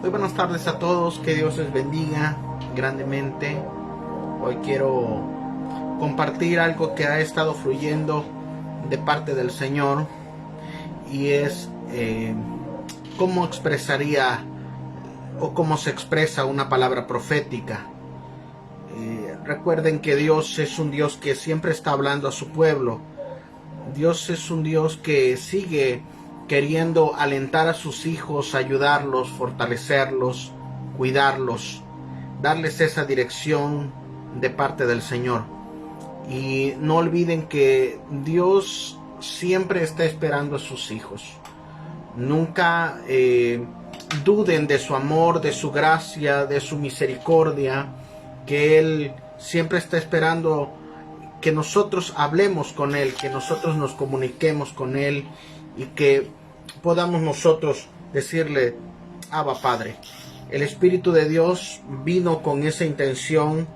Muy buenas tardes a todos, que Dios les bendiga grandemente. Hoy quiero compartir algo que ha estado fluyendo de parte del Señor y es cómo expresaría o cómo se expresa una palabra profética. Recuerden que Dios es un Dios que siempre está hablando a su pueblo. Dios es un Dios que sigue queriendo alentar a sus hijos, ayudarlos, fortalecerlos, cuidarlos, darles esa dirección de parte del Señor. Y no olviden que Dios siempre está esperando a sus hijos. Nunca duden de su amor, de su gracia, de su misericordia, que Él siempre está esperando que nosotros hablemos con Él, que nosotros nos comuniquemos con Él y que podamos nosotros decirle: Abba Padre. El Espíritu de Dios vino con esa intención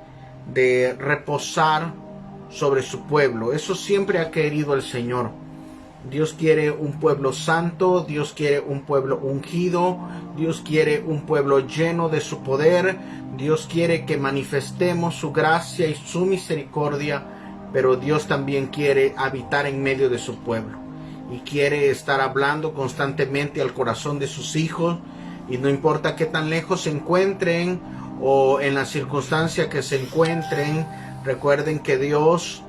de reposar sobre su pueblo. Eso siempre ha querido el Señor. Dios quiere un pueblo santo, Dios quiere un pueblo ungido, Dios quiere un pueblo lleno de su poder, Dios quiere que manifestemos su gracia y su misericordia, pero Dios también quiere habitar en medio de su pueblo y quiere estar hablando constantemente al corazón de sus hijos, y no importa qué tan lejos se encuentren o en la circunstancia que se encuentren, recuerden que Dios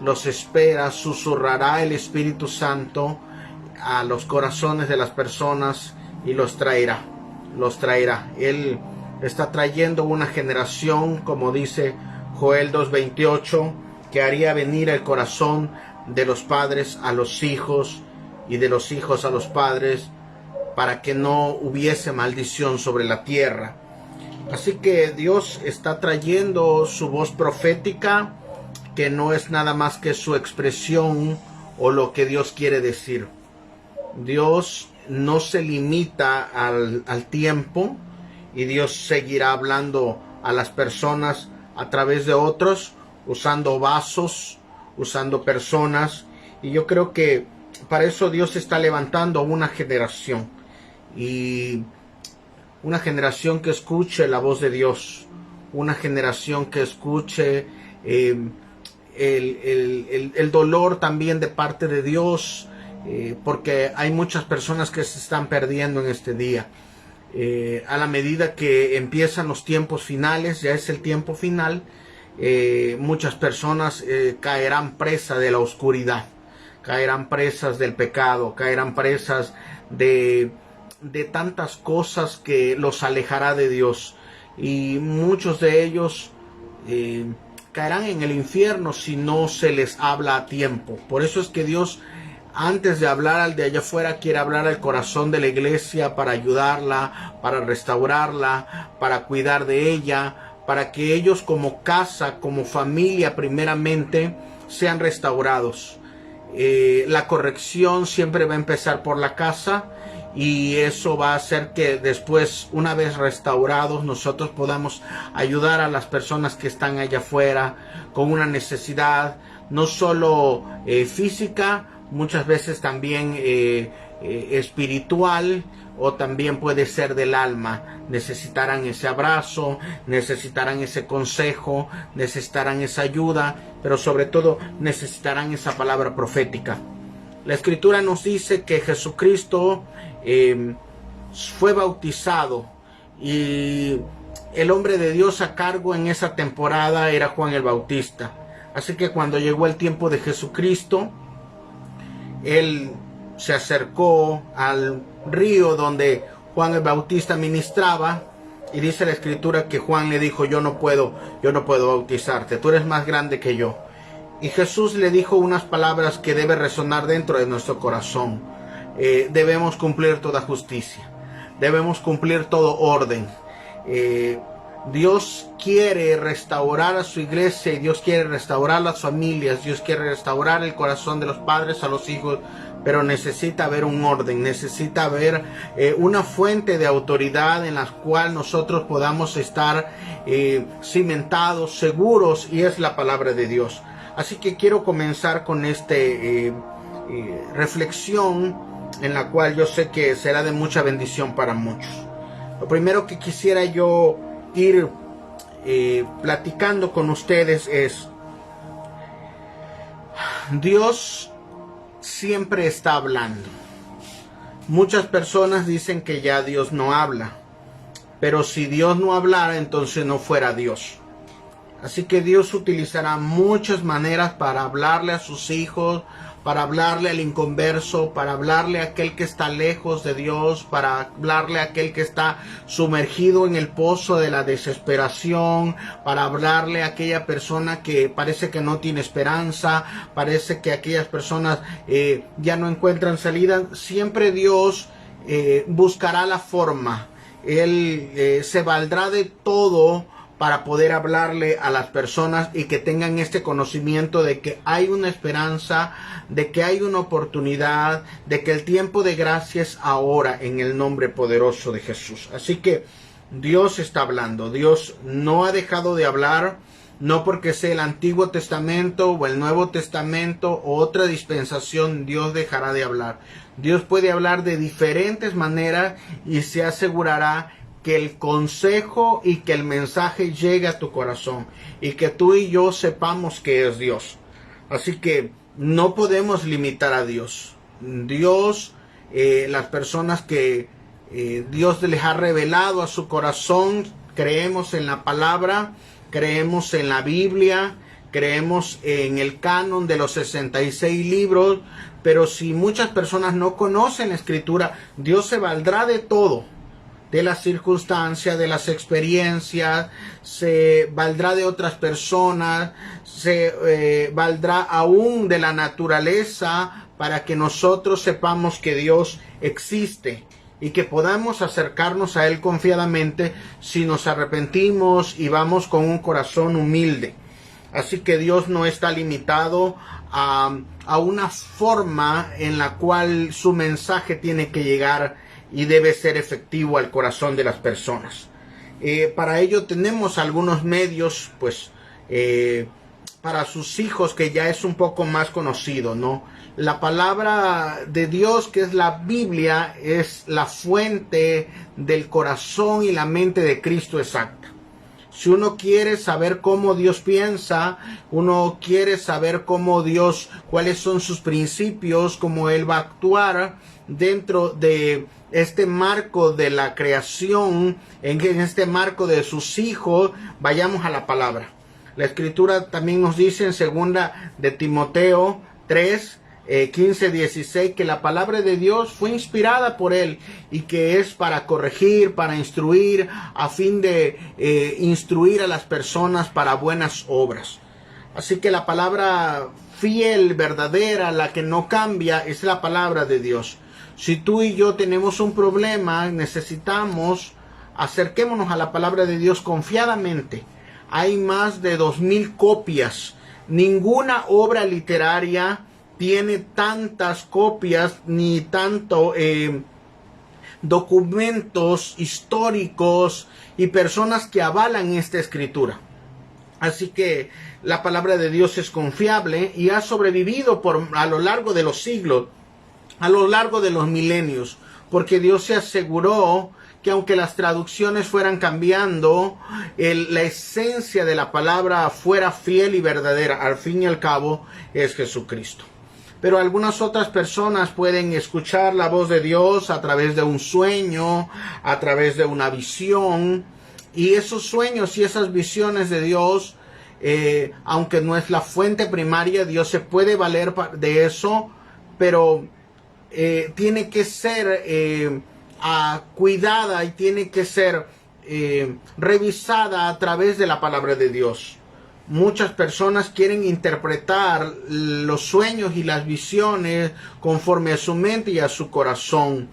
los espera. Susurrará el Espíritu Santo a los corazones de las personas y los traerá. Él está trayendo una generación, como dice Joel 2:28, que haría venir el corazón de los padres a los hijos y de los hijos a los padres, para que no hubiese maldición sobre la tierra. Así que Dios está trayendo su voz profética, que no es nada más que su expresión o lo que Dios quiere decir. Dios no se limita al tiempo, y Dios seguirá hablando a las personas a través de otros, usando vasos, usando personas. Y yo creo que para eso Dios está levantando una generación, y una generación que escuche la voz de Dios, una generación que escuche el dolor también de parte de Dios, porque hay muchas personas que se están perdiendo en este día. A la medida que empiezan los tiempos finales, ya es el tiempo final, muchas personas caerán presas de la oscuridad, caerán presas del pecado, caerán presas de tantas cosas que los alejará de Dios, y muchos de ellos caerán en el infierno si no se les habla a tiempo. Por eso es que Dios, antes de hablar al de allá afuera, quiere hablar al corazón de la iglesia para ayudarla, para restaurarla, para cuidar de ella, para que ellos como casa, como familia primeramente, sean restaurados. La corrección siempre va a empezar por la casa, y eso va a hacer que después, una vez restaurados, nosotros podamos ayudar a las personas que están allá afuera con una necesidad, no solo física, muchas veces también espiritual, o también puede ser del alma. Necesitarán ese abrazo, necesitarán ese consejo, necesitarán esa ayuda, pero sobre todo necesitarán esa palabra profética. La Escritura nos dice que Jesucristo fue bautizado, y el hombre de Dios a cargo en esa temporada era Juan el Bautista. Así que cuando llegó el tiempo de Jesucristo, él se acercó al río donde Juan el Bautista ministraba, y dice la Escritura que Juan le dijo: yo no puedo bautizarte, tú eres más grande que yo. Y Jesús le dijo unas palabras que debe resonar dentro de nuestro corazón. Debemos cumplir toda justicia, debemos cumplir todo orden. Dios quiere restaurar a su iglesia, y Dios quiere restaurar las familias, Dios quiere restaurar el corazón de los padres a los hijos, pero necesita haber un orden, necesita haber una fuente de autoridad en la cual nosotros podamos estar cimentados, seguros, y es la palabra de Dios. Así que quiero comenzar con esta reflexión, en la cual yo sé que será de mucha bendición para muchos. Lo primero que quisiera yo ir platicando con ustedes es: Dios siempre está hablando. Muchas personas dicen que ya Dios no habla, pero si Dios no hablara, entonces no fuera Dios. Así que Dios utilizará muchas maneras para hablarle a sus hijos, para hablarle al inconverso, para hablarle a aquel que está lejos de Dios, para hablarle a aquel que está sumergido en el pozo de la desesperación, para hablarle a aquella persona que parece que no tiene esperanza, parece que aquellas personas ya no encuentran salida. Siempre Dios buscará la forma. Él se valdrá de todo para poder hablarle a las personas y que tengan este conocimiento de que hay una esperanza, de que hay una oportunidad, de que el tiempo de gracia es ahora, en el nombre poderoso de Jesús. Así que Dios está hablando. Dios no ha dejado de hablar, no porque sea el Antiguo Testamento o el Nuevo Testamento o otra dispensación, Dios dejará de hablar. Dios puede hablar de diferentes maneras y se asegurará que el consejo y que el mensaje llegue a tu corazón y que tú y yo sepamos que es Dios. Así que no podemos limitar a Dios. Dios, las personas que Dios les ha revelado a su corazón, creemos en la palabra, creemos en la Biblia, creemos en el canon de los 66 libros, pero si muchas personas no conocen la Escritura, Dios se valdrá de todo, de las circunstancias, de las experiencias, se valdrá de otras personas, se valdrá aún de la naturaleza para que nosotros sepamos que Dios existe y que podamos acercarnos a Él confiadamente si nos arrepentimos y vamos con un corazón humilde. Así que Dios no está limitado a una forma en la cual su mensaje tiene que llegar y debe ser efectivo al corazón de las personas. Para ello tenemos algunos medios, pues, para sus hijos, que ya es un poco más conocido, ¿no? La palabra de Dios, que es la Biblia, es la fuente del corazón y la mente de Cristo exacta. Si uno quiere saber cómo Dios piensa, uno quiere saber cómo Dios, cuáles son sus principios, cómo Él va a actuar dentro de este marco de la creación, en este marco de sus hijos, vayamos a la palabra. La Escritura también nos dice en 2 de Timoteo 3, 15, 16, que la palabra de Dios fue inspirada por Él y que es para corregir, para instruir, a fin de instruir a las personas para buenas obras. Así que la palabra fiel, verdadera, la que no cambia, es la palabra de Dios. Si tú y yo tenemos un problema, necesitamos, acerquémonos a la palabra de Dios confiadamente. Hay más de 2000 copias. Ninguna obra literaria tiene tantas copias ni tanto documentos históricos y personas que avalan esta escritura. Así que la palabra de Dios es confiable y ha sobrevivido a lo largo de los siglos, a lo largo de los milenios, porque Dios se aseguró que aunque las traducciones fueran cambiando, la esencia de la palabra fuera fiel y verdadera. Al fin y al cabo es Jesucristo. Pero algunas otras personas pueden escuchar la voz de Dios a través de un sueño, a través de una visión, y esos sueños y esas visiones de Dios, aunque no es la fuente primaria, Dios se puede valer de eso, pero tiene que ser cuidada y tiene que ser revisada a través de la palabra de Dios. Muchas personas quieren interpretar los sueños y las visiones conforme a su mente y a su corazón,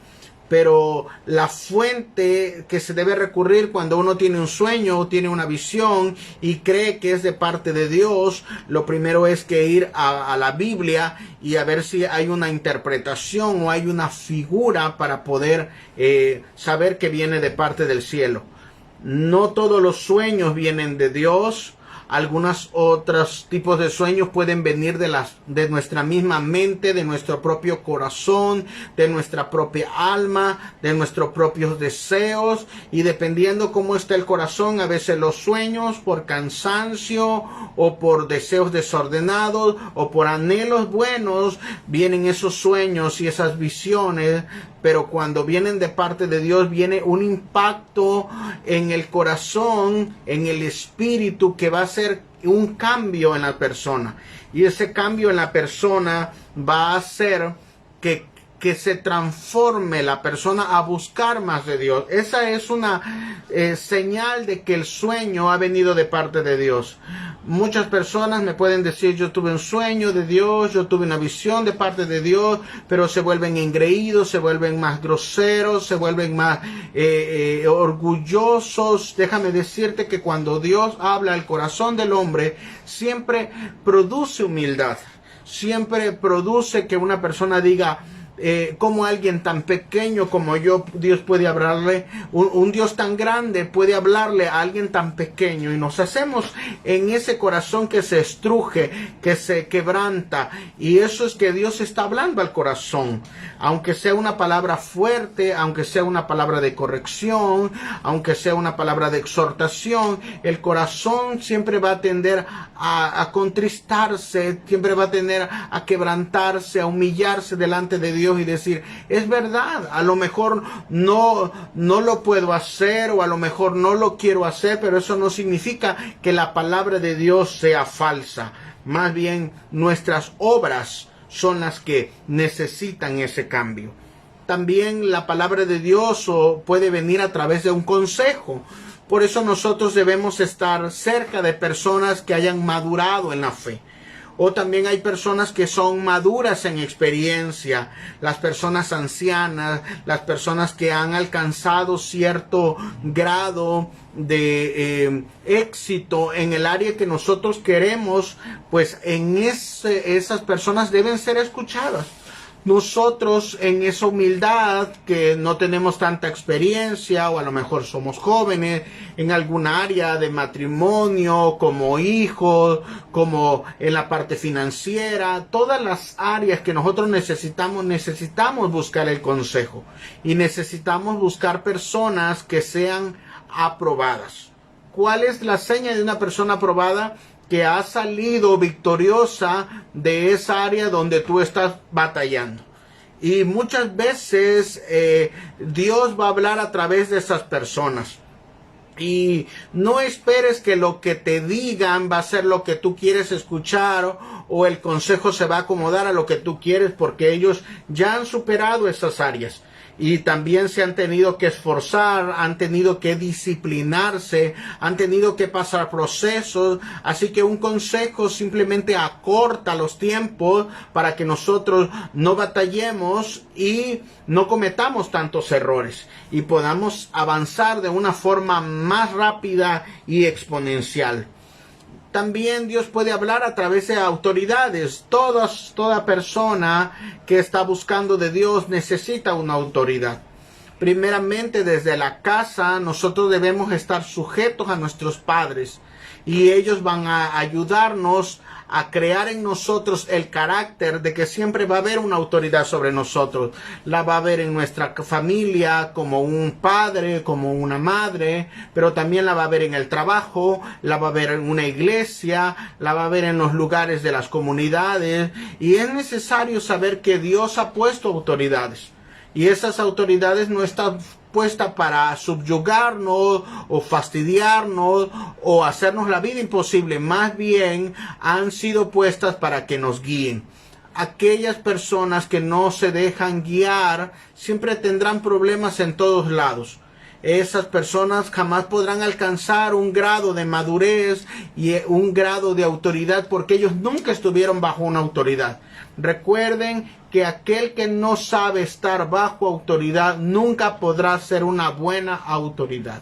pero la fuente que se debe recurrir cuando uno tiene un sueño o tiene una visión y cree que es de parte de Dios, lo primero es que ir a la Biblia y a ver si hay una interpretación o hay una figura para poder saber que viene de parte del cielo. No todos los sueños vienen de Dios. Algunos otros tipos de sueños pueden venir de nuestra misma mente, de nuestro propio corazón, de nuestra propia alma, de nuestros propios deseos, y dependiendo cómo está el corazón, a veces los sueños por cansancio o por deseos desordenados o por anhelos buenos, vienen esos sueños y esas visiones. Pero cuando vienen de parte de Dios, viene un impacto en el corazón, en el espíritu, que va a ser un cambio en la persona. Y ese cambio en la persona va a hacer que se transforme la persona a buscar más de Dios. Esa es una señal de que el sueño ha venido de parte de Dios. Muchas personas me pueden decir: yo tuve un sueño de Dios, yo tuve una visión de parte de Dios, pero se vuelven engreídos, se vuelven más groseros, se vuelven más orgullosos. Déjame decirte que cuando Dios habla al corazón del hombre, siempre produce humildad, siempre produce que una persona diga: como alguien tan pequeño como yo, Dios puede hablarle, un Dios tan grande puede hablarle a alguien tan pequeño. Y nos hacemos en ese corazón que se estruje, que se quebranta, y eso es que Dios está hablando al corazón, aunque sea una palabra fuerte, aunque sea una palabra de corrección, aunque sea una palabra de exhortación. El corazón siempre va a tender a contristarse, siempre va a tender a quebrantarse, a humillarse delante de Dios y decir: es verdad, a lo mejor no lo puedo hacer, o a lo mejor no lo quiero hacer, pero eso no significa que la palabra de Dios sea falsa. Más bien, nuestras obras son las que necesitan ese cambio. También la palabra de Dios puede venir a través de un consejo. Por eso nosotros debemos estar cerca de personas que hayan madurado en la fe. O también hay personas que son maduras en experiencia, las personas ancianas, las personas que han alcanzado cierto grado de éxito en el área que nosotros queremos. Pues esas personas deben ser escuchadas. Nosotros, en esa humildad, que no tenemos tanta experiencia, o a lo mejor somos jóvenes en alguna área de matrimonio, como hijos, como en la parte financiera, todas las áreas que nosotros necesitamos buscar el consejo, y necesitamos buscar personas que sean aprobadas. ¿Cuál es la seña de una persona aprobada? Que ha salido victoriosa de esa área donde tú estás batallando. Y muchas veces Dios va a hablar a través de esas personas. Y no esperes que lo que te digan va a ser lo que tú quieres escuchar, o el consejo se va a acomodar a lo que tú quieres, porque ellos ya han superado esas áreas. Y también se han tenido que esforzar, han tenido que disciplinarse, han tenido que pasar procesos. Así que un consejo simplemente acorta los tiempos para que nosotros no batallemos y no cometamos tantos errores, y podamos avanzar de una forma más rápida y exponencial. También Dios puede hablar a través de autoridades. Toda persona que está buscando de Dios necesita una autoridad. Primeramente, desde la casa, nosotros debemos estar sujetos a nuestros padres, y ellos van a ayudarnos a crear en nosotros el carácter de que siempre va a haber una autoridad sobre nosotros. La va a haber en nuestra familia, como un padre, como una madre, pero también la va a haber en el trabajo, la va a haber en una iglesia, la va a haber en los lugares de las comunidades. Y es necesario saber que Dios ha puesto autoridades, y esas autoridades no están puestas para subyugarnos o fastidiarnos o hacernos la vida imposible. Más bien han sido puestas para que nos guíen. Aquellas personas que no se dejan guiar siempre tendrán problemas en todos lados. Esas personas jamás podrán alcanzar un grado de madurez y un grado de autoridad, porque ellos nunca estuvieron bajo una autoridad. Recuerden que aquel que no sabe estar bajo autoridad nunca podrá ser una buena autoridad.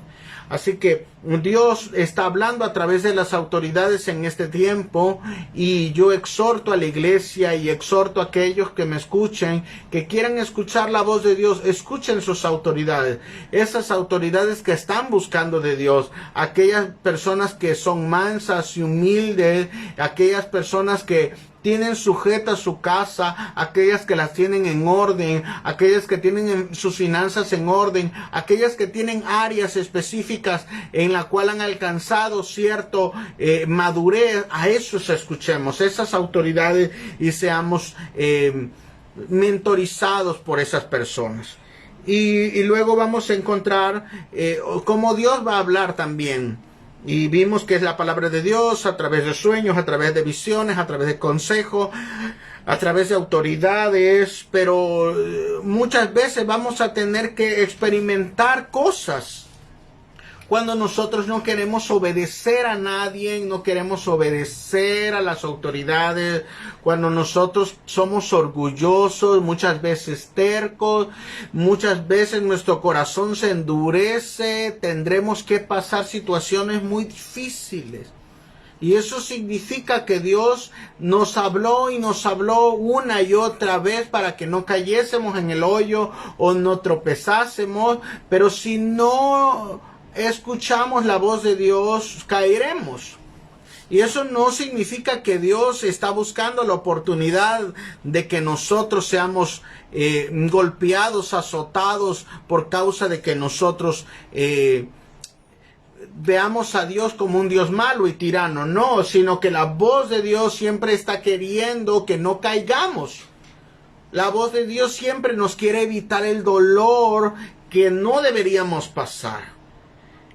Así que Dios está hablando a través de las autoridades en este tiempo, y yo exhorto a la iglesia y exhorto a aquellos que me escuchen, que quieran escuchar la voz de Dios. Escuchen sus autoridades, esas autoridades que están buscando de Dios, aquellas personas que son mansas y humildes, aquellas personas que tienen sujeta su casa, aquellas que las tienen en orden, aquellas que tienen sus finanzas en orden, aquellas que tienen áreas específicas en la cual han alcanzado cierto madurez. A esos escuchemos, esas autoridades, y seamos mentorizados por esas personas. Y luego vamos a encontrar cómo Dios va a hablar también. Y vimos que es la palabra de Dios a través de sueños, a través de visiones, a través de consejo, a través de autoridades. Pero muchas veces vamos a tener que experimentar cosas cuando nosotros no queremos obedecer a nadie, no queremos obedecer a las autoridades, cuando nosotros somos orgullosos, muchas veces tercos, muchas veces nuestro corazón se endurece, tendremos que pasar situaciones muy difíciles. Y eso significa que Dios nos habló y nos habló una y otra vez para que no cayésemos en el hoyo o no tropezásemos. Pero si no escuchamos la voz de Dios, caeremos. Y eso no significa que Dios está buscando la oportunidad de que nosotros seamos golpeados, azotados por causa de que nosotros veamos a Dios como un Dios malo y tirano. No, sino que la voz de Dios siempre está queriendo que no caigamos. La voz de Dios siempre nos quiere evitar el dolor que no deberíamos pasar.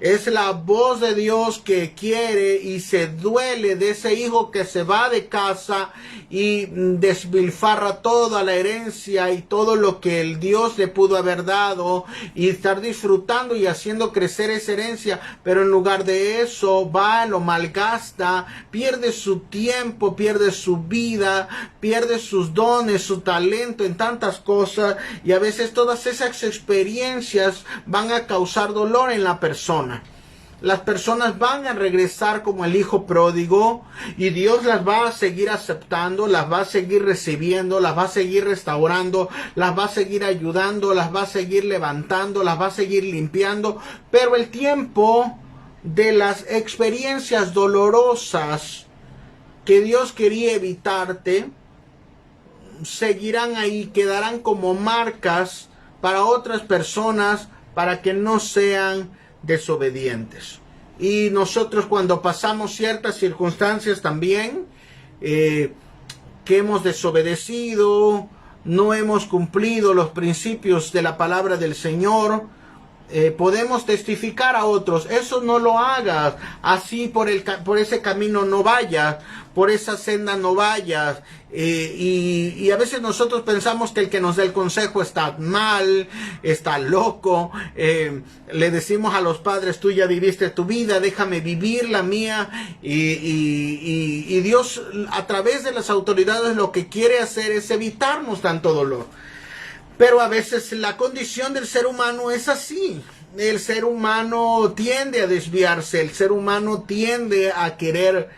Es la voz de Dios que quiere y se duele de ese hijo que se va de casa y despilfarra toda la herencia y todo lo que el Dios le pudo haber dado, y estar disfrutando y haciendo crecer esa herencia, pero en lugar de eso va, lo malgasta, pierde su tiempo, pierde su vida, pierde sus dones, su talento en tantas cosas, y a veces todas esas experiencias van a causar dolor en la persona. Las personas van a regresar como el hijo pródigo, y Dios las va a seguir aceptando, las va a seguir recibiendo, las va a seguir restaurando, las va a seguir ayudando, las va a seguir levantando, las va a seguir limpiando. Pero el tiempo de las experiencias dolorosas que Dios quería evitarte seguirán ahí, quedarán como marcas para otras personas, para que no sean desobedientes. Y nosotros, cuando pasamos ciertas circunstancias también, que hemos desobedecido, no hemos cumplido los principios de la palabra del Señor, podemos testificar a otros: eso no lo hagas, así por ese camino no vayas, por esa senda no vayas. Y a veces nosotros pensamos que el que nos da el consejo está mal, está loco. Le decimos a los padres: tú ya viviste tu vida, déjame vivir la mía. Y Dios, a través de las autoridades, lo que quiere hacer es evitarnos tanto dolor. Pero a veces la condición del ser humano es así. El ser humano tiende a desviarse, el ser humano tiende a querer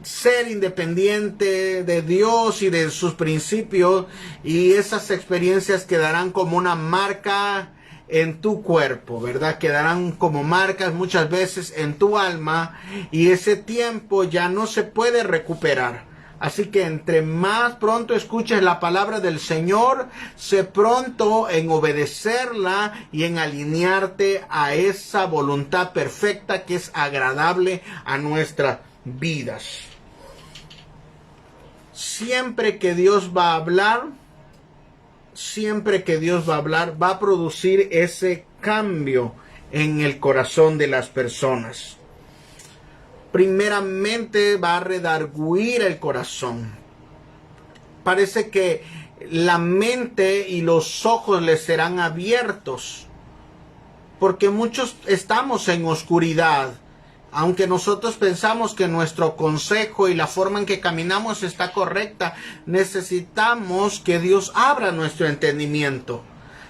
ser independiente de Dios y de sus principios, y esas experiencias quedarán como una marca en tu cuerpo, ¿verdad? Quedarán como marcas muchas veces en tu alma, y ese tiempo ya no se puede recuperar. Así que entre más pronto escuches la palabra del Señor, sé pronto en obedecerla y en alinearte a esa voluntad perfecta que es agradable a nuestras vidas. Siempre que Dios va a hablar, va a producir ese cambio en el corazón de las personas. Primeramente va a redarguir el corazón. Parece que la mente y los ojos les serán abiertos, porque muchos estamos en oscuridad. Aunque nosotros pensamos que nuestro consejo y la forma en que caminamos está correcta, necesitamos que Dios abra nuestro entendimiento.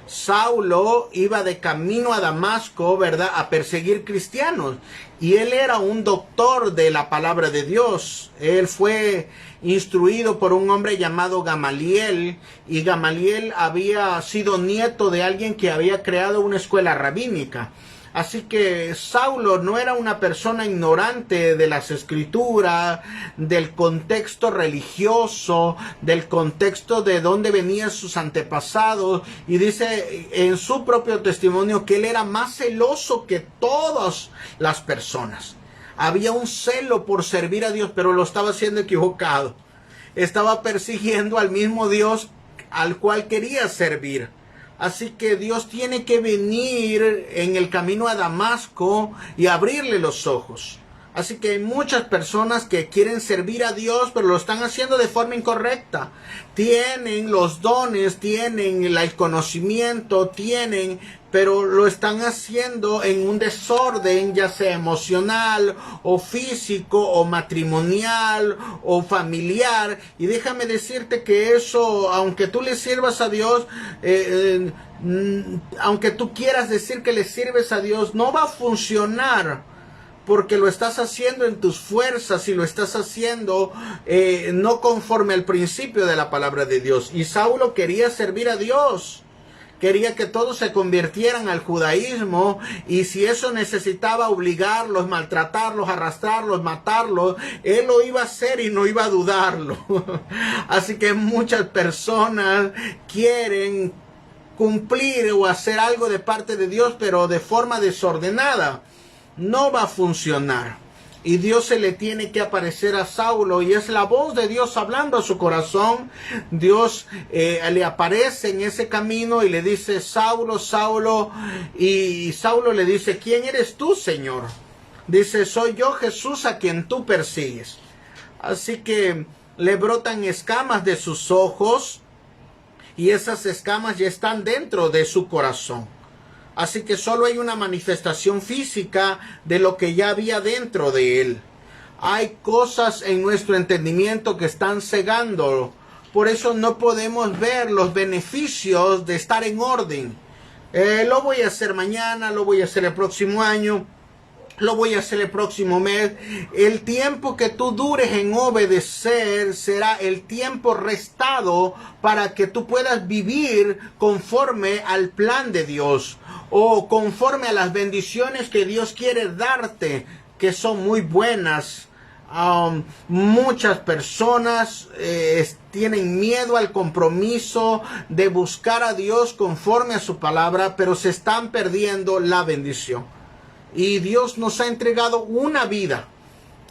Saulo iba de camino a Damasco, ¿verdad?, a perseguir cristianos. Y él era un doctor de la palabra de Dios. Él fue instruido por un hombre llamado Gamaliel. Y Gamaliel había sido nieto de alguien que había creado una escuela rabínica. Así que Saulo no era una persona ignorante de las escrituras, del contexto religioso, del contexto de dónde venían sus antepasados. Y dice en su propio testimonio que él era más celoso que todas las personas. Había un celo por servir a Dios, pero lo estaba haciendo equivocado. Estaba persiguiendo al mismo Dios al cual quería servir. Así que Dios tiene que venir en el camino a Damasco y abrirle los ojos. Así que hay muchas personas que quieren servir a Dios, pero lo están haciendo de forma incorrecta. Tienen los dones, tienen el conocimiento, pero lo están haciendo en un desorden, ya sea emocional o físico o matrimonial o familiar. Y déjame decirte que eso, aunque tú le sirvas a Dios, aunque tú quieras decir que le sirves a Dios, no va a funcionar. Porque lo estás haciendo en tus fuerzas y lo estás haciendo no conforme al principio de la palabra de Dios. Y Saulo quería servir a Dios. Quería que todos se convirtieran al judaísmo, y si eso necesitaba obligarlos, maltratarlos, arrastrarlos, matarlos, él lo iba a hacer y no iba a dudarlo. Así que muchas personas quieren cumplir o hacer algo de parte de Dios, pero de forma desordenada. No va a funcionar. Y Dios se le tiene que aparecer a Saulo, y es la voz de Dios hablando a su corazón. Dios le aparece en ese camino y le dice: Saulo, Saulo. Y Saulo le dice: ¿quién eres tú, Señor? Dice: soy yo, Jesús, a quien tú persigues. Así que le brotan escamas de sus ojos, y esas escamas ya están dentro de su corazón. Así que solo hay una manifestación física de lo que ya había dentro de él. Hay cosas en nuestro entendimiento que están cegando. Por eso no podemos ver los beneficios de estar en orden. Lo voy a hacer mañana, lo voy a hacer el próximo año, lo voy a hacer el próximo mes. El tiempo que tú dures en obedecer será el tiempo restado para que tú puedas vivir conforme al plan de Dios, o conforme a las bendiciones que Dios quiere darte, que son muy buenas. Muchas personas tienen miedo al compromiso de buscar a Dios conforme a su palabra, pero se están perdiendo la bendición. Y Dios nos ha entregado una vida,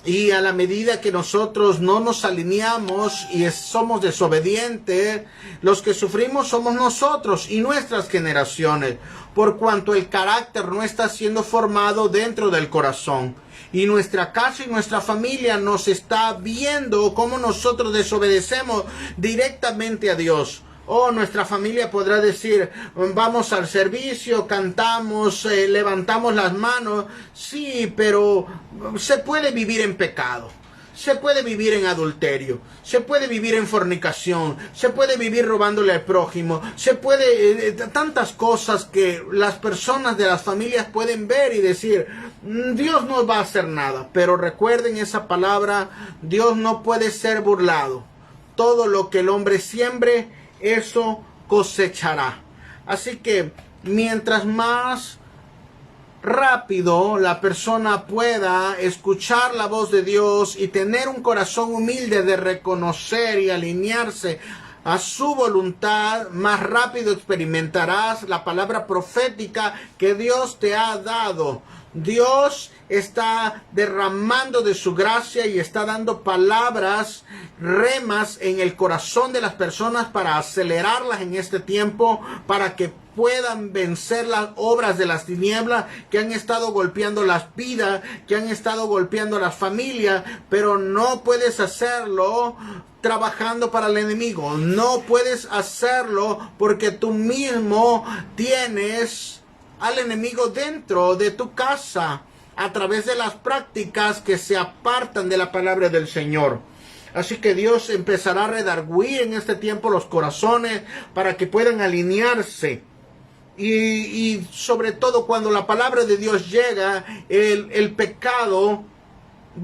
y a la medida que nosotros no nos alineamos y somos desobedientes, los que sufrimos somos nosotros y nuestras generaciones, por cuanto el carácter no está siendo formado dentro del corazón. Y nuestra casa y nuestra familia nos está viendo cómo nosotros desobedecemos directamente a Dios. Nuestra familia podrá decir: vamos al servicio, cantamos, levantamos las manos. Sí, pero se puede vivir en pecado. Se puede vivir en adulterio, se puede vivir en fornicación, se puede vivir robándole al prójimo, se puede, tantas cosas que las personas de las familias pueden ver y decir: Dios no va a hacer nada. Pero recuerden esa palabra: Dios no puede ser burlado. Todo lo que el hombre siembre, eso cosechará. Así que mientras más rápido la persona pueda escuchar la voz de Dios y tener un corazón humilde de reconocer y alinearse a su voluntad, más rápido experimentarás la palabra profética que Dios te ha dado. Dios está derramando de su gracia y está dando palabras, remas en el corazón de las personas para acelerarlas en este tiempo, para que puedan vencer las obras de las tinieblas que han estado golpeando las vidas, que han estado golpeando las familias. Pero no puedes hacerlo trabajando para el enemigo. No puedes hacerlo porque tú mismo tienes al enemigo dentro de tu casa, a través de las prácticas que se apartan de la palabra del Señor. Así que Dios empezará a redarguir en este tiempo los corazones para que puedan alinearse. Y sobre todo cuando la palabra de Dios llega, el pecado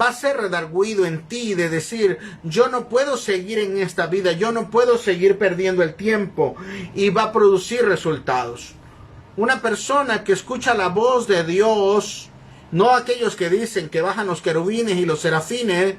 va a ser redarguido en ti de decir, yo no puedo seguir en esta vida, yo no puedo seguir perdiendo el tiempo, y va a producir resultados. Una persona que escucha la voz de Dios, no aquellos que dicen que bajan los querubines y los serafines,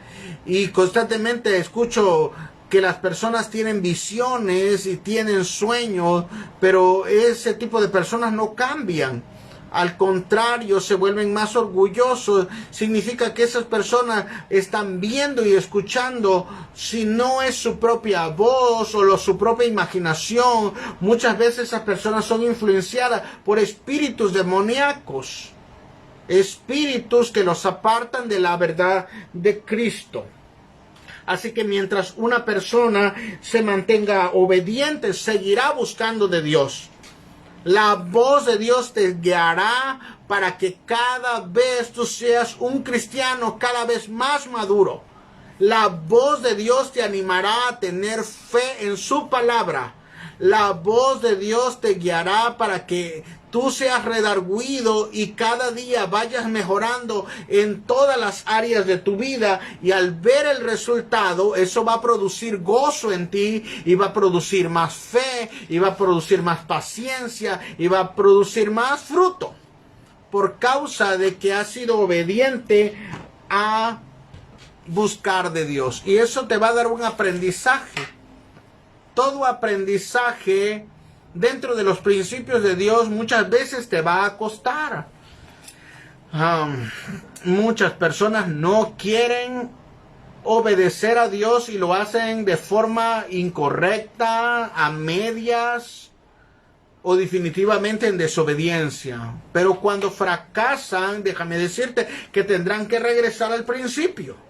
y constantemente escucho que las personas tienen visiones y tienen sueños, pero ese tipo de personas no cambian. Al contrario, se vuelven más orgullosos. Significa que esas personas están viendo y escuchando, si no es su propia voz o su propia imaginación. Muchas veces esas personas son influenciadas por espíritus demoníacos, espíritus que los apartan de la verdad de Cristo. Así que mientras una persona se mantenga obediente, seguirá buscando de Dios. La voz de Dios te guiará para que cada vez tú seas un cristiano cada vez más maduro. La voz de Dios te animará a tener fe en su palabra. La voz de Dios te guiará para que tú seas redarguido y cada día vayas mejorando en todas las áreas de tu vida, y al ver el resultado, eso va a producir gozo en ti, y va a producir más fe, y va a producir más paciencia, y va a producir más fruto, por causa de que has sido obediente a buscar de Dios. Y eso te va a dar un aprendizaje. Todo aprendizaje dentro de los principios de Dios muchas veces te va a costar. Muchas personas no quieren obedecer a Dios y lo hacen de forma incorrecta, a medias o definitivamente en desobediencia. Pero cuando fracasan, déjame decirte que tendrán que regresar al principio.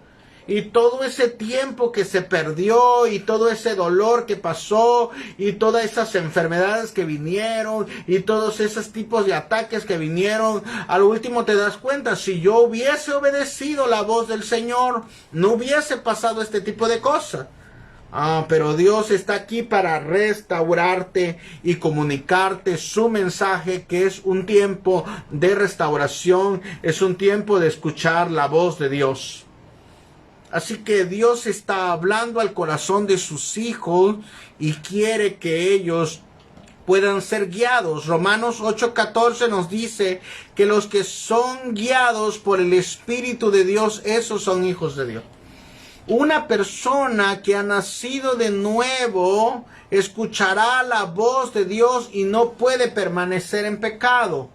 Y todo ese tiempo que se perdió, y todo ese dolor que pasó, y todas esas enfermedades que vinieron, y todos esos tipos de ataques que vinieron, al último te das cuenta, si yo hubiese obedecido la voz del Señor, no hubiese pasado este tipo de cosas. Pero Dios está aquí para restaurarte y comunicarte su mensaje, que es un tiempo de restauración, es un tiempo de escuchar la voz de Dios. Así que Dios está hablando al corazón de sus hijos y quiere que ellos puedan ser guiados. Romanos 8:14 nos dice que los que son guiados por el Espíritu de Dios, esos son hijos de Dios. Una persona que ha nacido de nuevo escuchará la voz de Dios y no puede permanecer en pecado.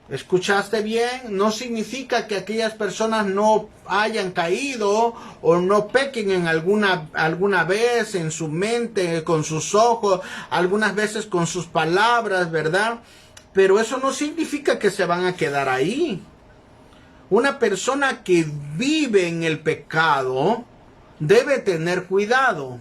¿Escuchaste bien? No significa que aquellas personas no hayan caído o no pequen en alguna vez en su mente, con sus ojos, algunas veces con sus palabras, ¿verdad? Pero eso no significa que se van a quedar ahí. Una persona que vive en el pecado debe tener cuidado,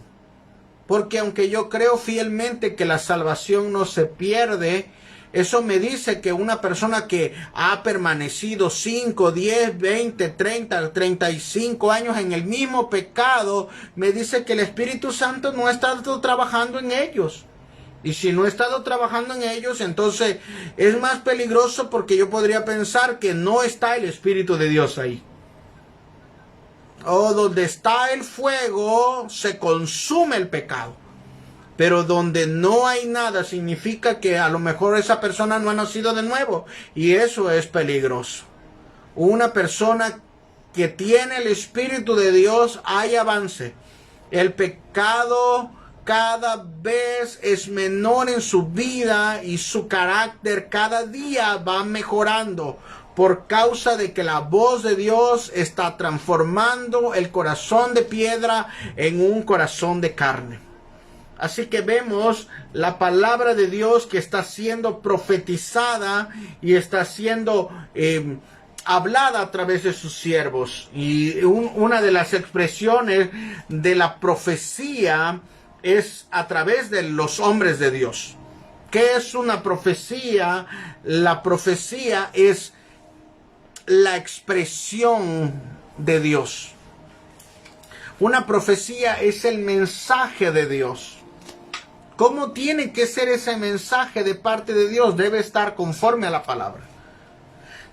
porque aunque yo creo fielmente que la salvación no se pierde, eso me dice que una persona que ha permanecido 5, 10, 20, 30, 35 años en el mismo pecado, me dice que el Espíritu Santo no ha estado trabajando en ellos. Y si no ha estado trabajando en ellos, entonces es más peligroso, porque yo podría pensar que no está el Espíritu de Dios ahí. Donde está el fuego, se consume el pecado. Pero donde no hay nada, significa que a lo mejor esa persona no ha nacido de nuevo. Y eso es peligroso. Una persona que tiene el Espíritu de Dios, hay avance. El pecado cada vez es menor en su vida, y su carácter cada día va mejorando, por causa de que la voz de Dios está transformando el corazón de piedra en un corazón de carne. Así que vemos la palabra de Dios que está siendo profetizada y está siendo hablada a través de sus siervos. Y una de las expresiones de la profecía es a través de los hombres de Dios. ¿Qué es una profecía? La profecía es la expresión de Dios. Una profecía es el mensaje de Dios. ¿Cómo tiene que ser ese mensaje de parte de Dios? Debe estar conforme a la palabra.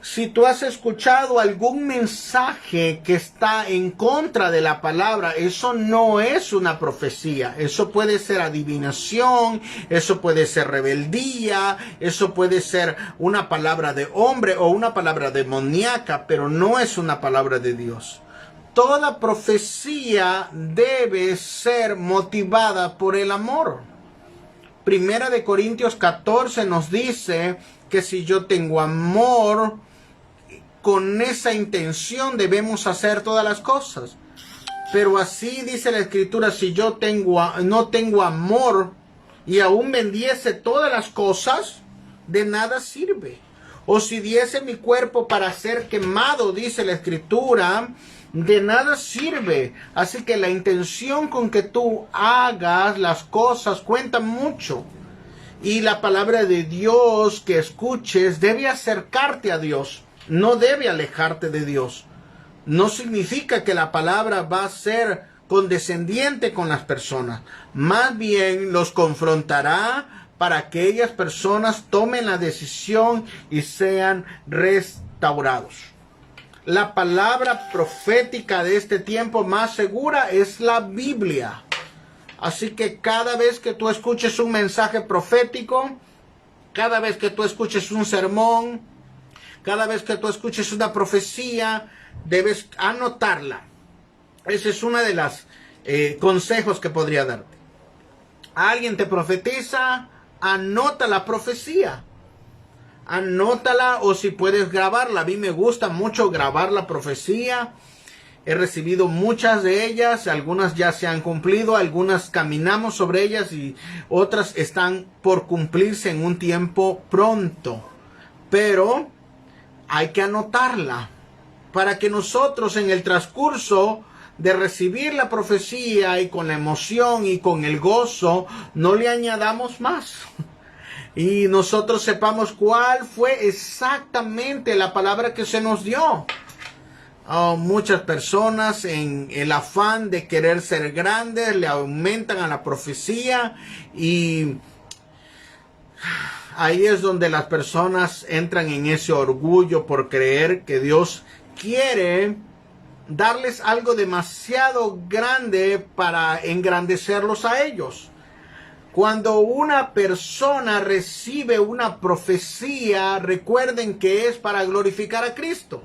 Si tú has escuchado algún mensaje que está en contra de la palabra, eso no es una profecía. Eso puede ser adivinación, eso puede ser rebeldía, eso puede ser una palabra de hombre o una palabra demoníaca, pero no es una palabra de Dios. Toda profecía debe ser motivada por el amor. Primera de Corintios 14 nos dice que si yo tengo amor, con esa intención debemos hacer todas las cosas. Pero así dice la Escritura, si yo no tengo amor y aún vendiese todas las cosas, de nada sirve. O si diese mi cuerpo para ser quemado, dice la Escritura, de nada sirve. Así que la intención con que tú hagas las cosas cuenta mucho. Y la palabra de Dios que escuches debe acercarte a Dios. No debe alejarte de Dios. No significa que la palabra va a ser condescendiente con las personas. Más bien los confrontará para que aquellas personas tomen la decisión y sean restaurados. La palabra profética de este tiempo más segura es la Biblia. Así que cada vez que tú escuches un mensaje profético, cada vez que tú escuches un sermón, cada vez que tú escuches una profecía, debes anotarla. Ese es uno de los consejos que podría darte. Alguien te profetiza, anota la profecía. Anótala, o si puedes grabarla. A mí me gusta mucho grabar la profecía. He recibido muchas de ellas, algunas ya se han cumplido, algunas caminamos sobre ellas y otras están por cumplirse en un tiempo pronto. Pero hay que anotarla para que nosotros en el transcurso de recibir la profecía y con la emoción y con el gozo no le añadamos más. Y nosotros sepamos cuál fue exactamente la palabra que se nos dio. Muchas personas en el afán de querer ser grandes le aumentan a la profecía y ahí es donde las personas entran en ese orgullo por creer que Dios quiere darles algo demasiado grande para engrandecerlos a ellos. Cuando una persona recibe una profecía, recuerden que es para glorificar a Cristo.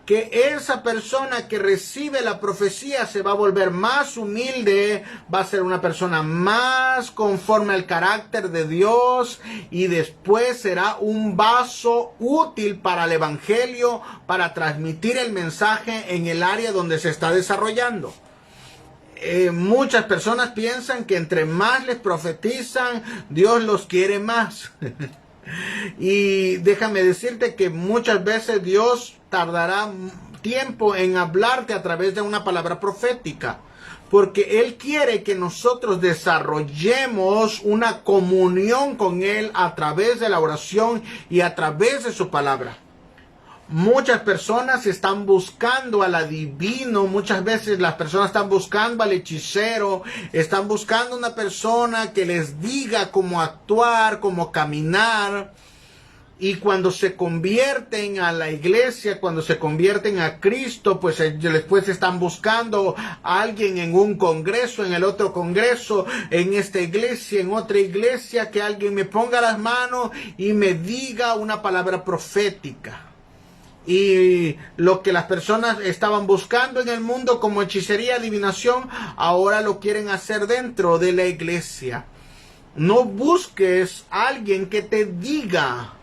Que esa persona que recibe la profecía se va a volver más humilde, va a ser una persona más conforme al carácter de Dios y después será un vaso útil para el evangelio, para transmitir el mensaje en el área donde se está desarrollando. Muchas personas piensan que entre más les profetizan, Dios los quiere más. Y déjame decirte que muchas veces Dios tardará tiempo en hablarte a través de una palabra profética, porque Él quiere que nosotros desarrollemos una comunión con Él a través de la oración y a través de su palabra. Muchas personas están buscando al adivino, muchas veces las personas están buscando al hechicero, están buscando una persona que les diga cómo actuar, cómo caminar. Y cuando se convierten a la iglesia, cuando se convierten a Cristo, pues después están buscando a alguien en un congreso, en el otro congreso, en esta iglesia, en otra iglesia, que alguien me ponga las manos y me diga una palabra profética. Y lo que las personas estaban buscando en el mundo como hechicería, adivinación, ahora lo quieren hacer dentro de la iglesia. No busques a alguien que te diga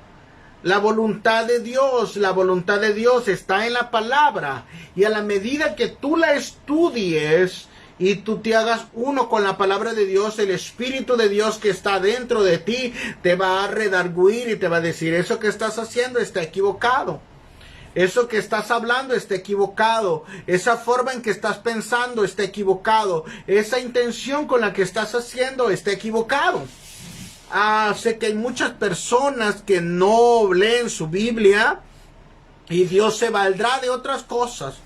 la voluntad de Dios. La voluntad de Dios está en la palabra. Y a la medida que tú la estudies y tú te hagas uno con la palabra de Dios, el Espíritu de Dios que está dentro de ti te va a redarguir y te va a decir: eso que estás haciendo está equivocado. Eso que estás hablando está equivocado. Esa forma en que estás pensando está equivocado. Esa intención con la que estás haciendo está equivocado. Sé que hay muchas personas que no leen su Biblia y Dios se valdrá de otras cosas.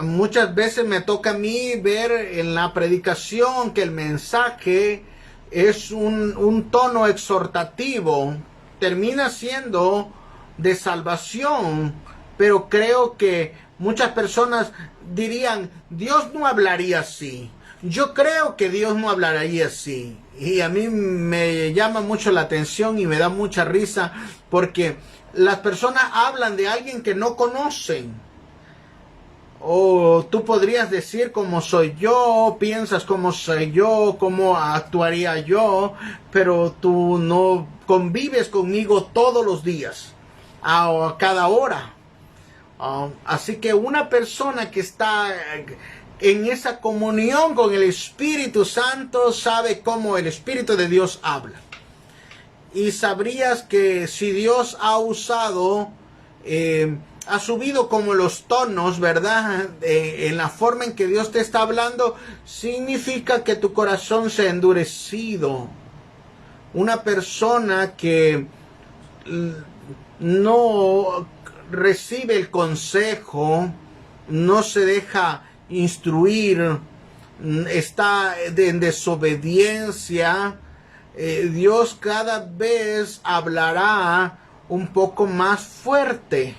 Muchas veces me toca a mí ver en la predicación que el mensaje es un tono exhortativo, termina siendo de salvación, pero creo que muchas personas dirían, Dios no hablaría así. Yo creo que Dios no hablaría así. Y a mí me llama mucho la atención y me da mucha risa porque las personas hablan de alguien que no conocen. O tú podrías decir cómo soy yo, piensas cómo soy yo, cómo actuaría yo, pero tú no convives conmigo todos los días, a cada hora. Así que una persona que está en esa comunión con el Espíritu Santo sabe cómo el Espíritu de Dios habla. Y sabrías que si Dios ha usado, ha subido como los tonos, ¿verdad? En la forma en que Dios te está hablando, significa que tu corazón se ha endurecido. Una persona que no recibe el consejo, no se deja instruir, está en desobediencia, Dios cada vez hablará un poco más fuerte.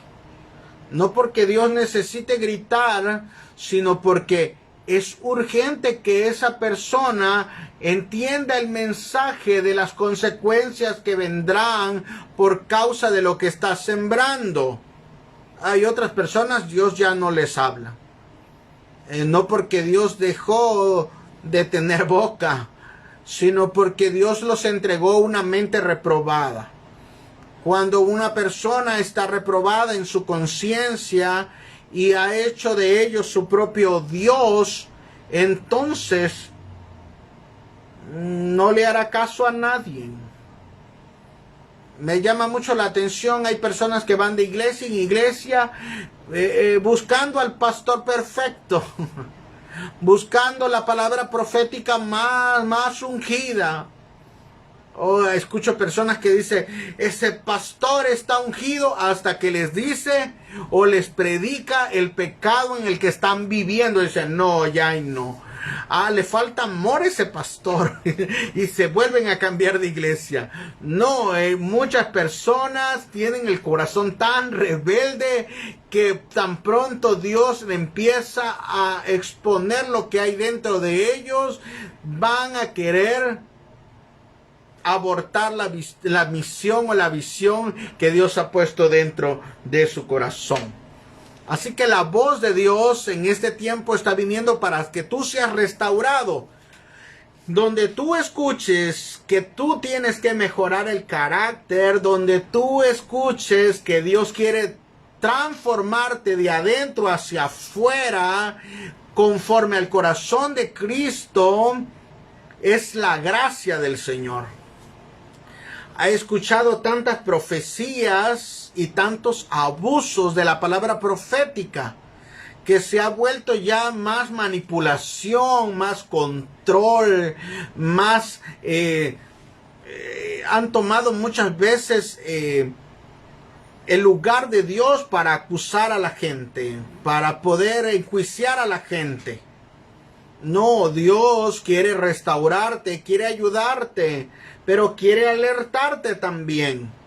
No porque Dios necesite gritar, sino porque es urgente que esa persona entienda el mensaje de las consecuencias que vendrán por causa de lo que está sembrando. Hay otras personas, Dios ya no les habla. No porque Dios dejó de tener boca, sino porque Dios los entregó una mente reprobada. Cuando una persona está reprobada en su conciencia y ha hecho de ellos su propio Dios, entonces no le hará caso a nadie. Me llama mucho la atención, hay personas que van de iglesia en iglesia buscando al pastor perfecto, buscando la palabra profética más ungida. Escucho personas que dicen, ese pastor está ungido hasta que les dice o les predica el pecado en el que están viviendo. Dicen, no, ya no. Le falta amor a ese pastor y se vuelven a cambiar de iglesia. No, muchas personas tienen el corazón tan rebelde que tan pronto Dios empieza a exponer lo que hay dentro de ellos, van a querer abortar la misión o la visión que Dios ha puesto dentro de su corazón. Así que la voz de Dios en este tiempo está viniendo para que tú seas restaurado. Donde tú escuches que tú tienes que mejorar el carácter, donde tú escuches que Dios quiere transformarte de adentro hacia afuera, conforme al corazón de Cristo, es la gracia del Señor. He escuchado tantas profecías y tantos abusos de la palabra profética que se ha vuelto ya más manipulación, más control, más han tomado muchas veces el lugar de Dios para acusar a la gente, para poder enjuiciar a la gente. No, Dios quiere restaurarte, quiere ayudarte, pero quiere alertarte también.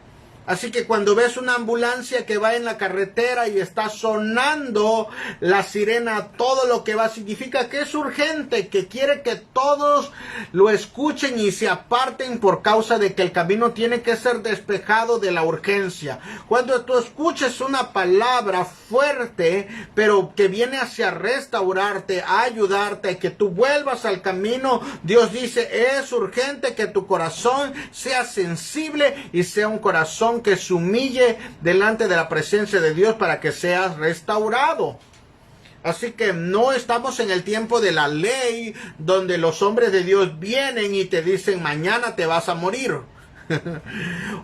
Así que cuando ves una ambulancia que va en la carretera y está sonando la sirena, todo lo que va significa que es urgente, que quiere que todos lo escuchen y se aparten por causa de que el camino tiene que ser despejado de la urgencia. Cuando tú escuches una palabra fuerte, pero que viene hacia restaurarte, a ayudarte, que tú vuelvas al camino, Dios dice, es urgente que tu corazón sea sensible y sea un corazón que se humille delante de la presencia de Dios para que seas restaurado. Así que no estamos en el tiempo de la ley, donde los hombres de Dios vienen y te dicen, mañana te vas a morir.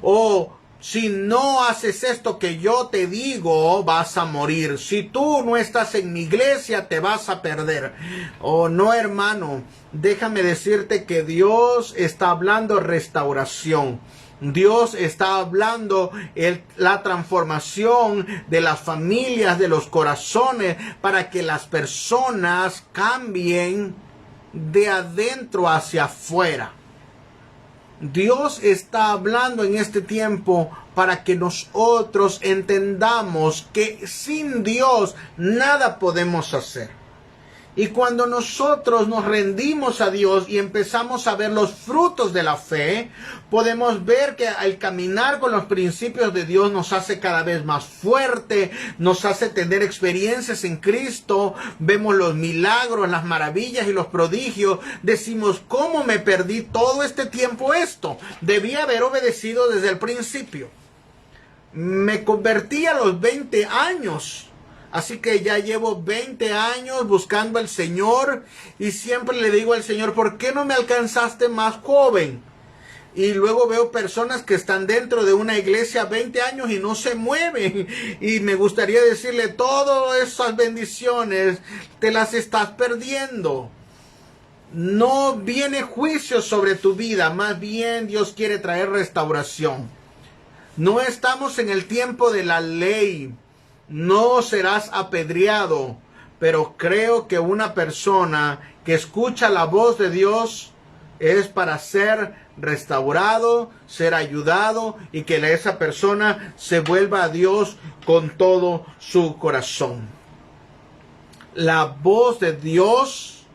O si no haces esto que yo te digo, vas a morir. Si tú no estás en mi iglesia, te vas a perder. No, hermano, déjame decirte que Dios está hablando restauración. Dios está hablando la transformación de las familias, de los corazones, para que las personas cambien de adentro hacia afuera. Dios está hablando en este tiempo para que nosotros entendamos que sin Dios nada podemos hacer. Y cuando nosotros nos rendimos a Dios y empezamos a ver los frutos de la fe, podemos ver que al caminar con los principios de Dios nos hace cada vez más fuerte, nos hace tener experiencias en Cristo, vemos los milagros, las maravillas y los prodigios, decimos, ¿cómo me perdí todo este tiempo esto? Debí haber obedecido desde el principio. Me convertí a los 20 años. Así que ya llevo 20 años buscando al Señor y siempre le digo al Señor, ¿por qué no me alcanzaste más joven? Y luego veo personas que están dentro de una iglesia 20 años y no se mueven. Y me gustaría decirle, todas esas bendiciones te las estás perdiendo. No viene juicio sobre tu vida, más bien Dios quiere traer restauración. No estamos en el tiempo de la ley. No serás apedreado, pero creo que una persona que escucha la voz de Dios es para ser restaurado, ser ayudado y que esa persona se vuelva a Dios con todo su corazón. La voz de Dios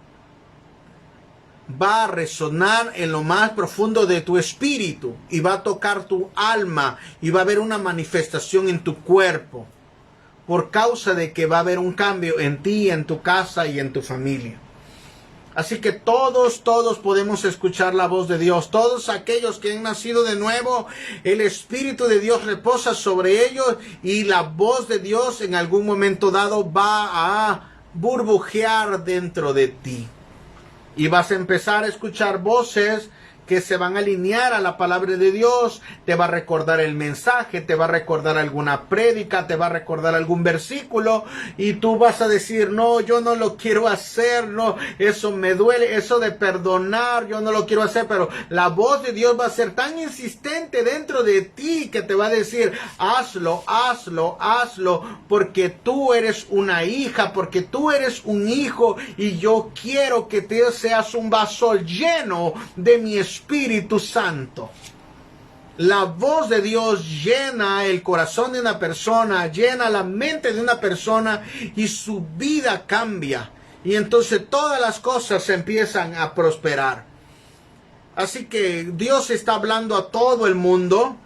va a resonar en lo más profundo de tu espíritu y va a tocar tu alma y va a haber una manifestación en tu cuerpo. Por causa de que va a haber un cambio en ti, en tu casa y en tu familia. Así que todos podemos escuchar la voz de Dios. Todos aquellos que han nacido de nuevo, el Espíritu de Dios reposa sobre ellos y la voz de Dios en algún momento dado va a burbujear dentro de ti. Y vas a empezar a escuchar voces que se van a alinear a la palabra de Dios, te va a recordar el mensaje, te va a recordar alguna prédica, te va a recordar algún versículo y tú vas a decir, no, yo no lo quiero hacer, no, eso me duele, eso de perdonar, yo no lo quiero hacer, pero la voz de Dios va a ser tan insistente dentro de ti que te va a decir, hazlo, hazlo, hazlo, porque tú eres una hija, porque tú eres un hijo y yo quiero que te seas un vaso lleno de mi Espíritu Santo. La voz de Dios llena el corazón de una persona, llena la mente de una persona y su vida cambia. Y entonces todas las cosas empiezan a prosperar. Así que Dios está hablando a todo el mundo.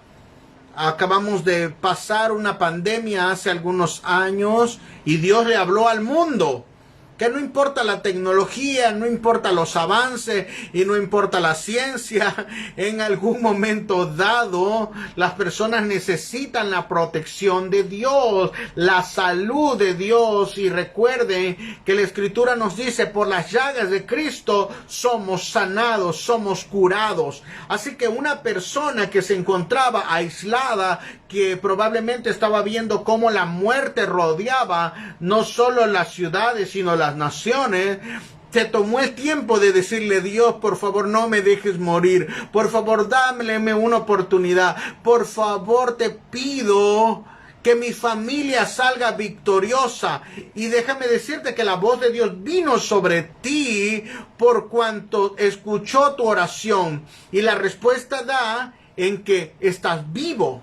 Acabamos de pasar una pandemia hace algunos años y Dios le habló al mundo. Que no importa la tecnología, no importa los avances y no importa la ciencia, en algún momento dado las personas necesitan la protección de Dios, la salud de Dios. Y recuerden que la Escritura nos dice, por las llagas de Cristo somos sanados, somos curados. Así que una persona que se encontraba aislada, que probablemente estaba viendo cómo la muerte rodeaba no solo las ciudades, sino las naciones, se tomó el tiempo de decirle, Dios, por favor, no me dejes morir. Por favor, dámele una oportunidad. Por favor, te pido que mi familia salga victoriosa. Y déjame decirte que la voz de Dios vino sobre ti por cuanto escuchó tu oración. Y la respuesta da en que estás vivo.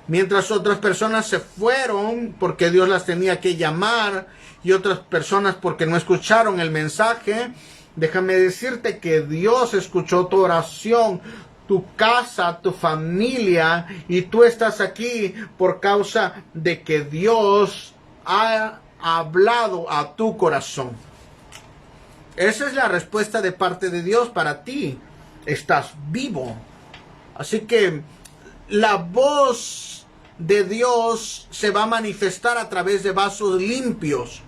Mientras otras personas se fueron porque Dios las tenía que llamar y otras personas porque no escucharon el mensaje, déjame decirte que Dios escuchó tu oración, tu casa, tu familia, y tú estás aquí por causa de que Dios ha hablado a tu corazón. Esa es la respuesta de parte de Dios para ti. Estás vivo. Así que la voz de Dios se va a manifestar a través de vasos limpios.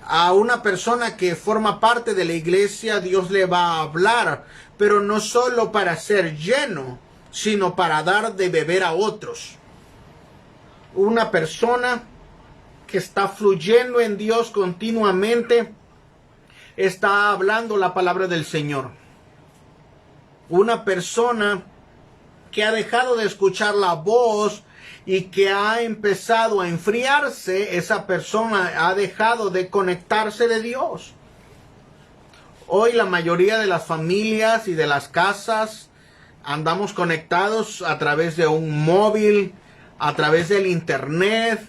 A una persona que forma parte de la iglesia, Dios le va a hablar, pero no solo para ser lleno, sino para dar de beber a otros. Una persona que está fluyendo en Dios continuamente, está hablando la palabra del Señor. Una persona que ha dejado de escuchar la voz y que ha empezado a enfriarse, esa persona ha dejado de conectarse de Dios. Hoy la mayoría de las familias y de las casas andamos conectados a través de un móvil, a través del internet,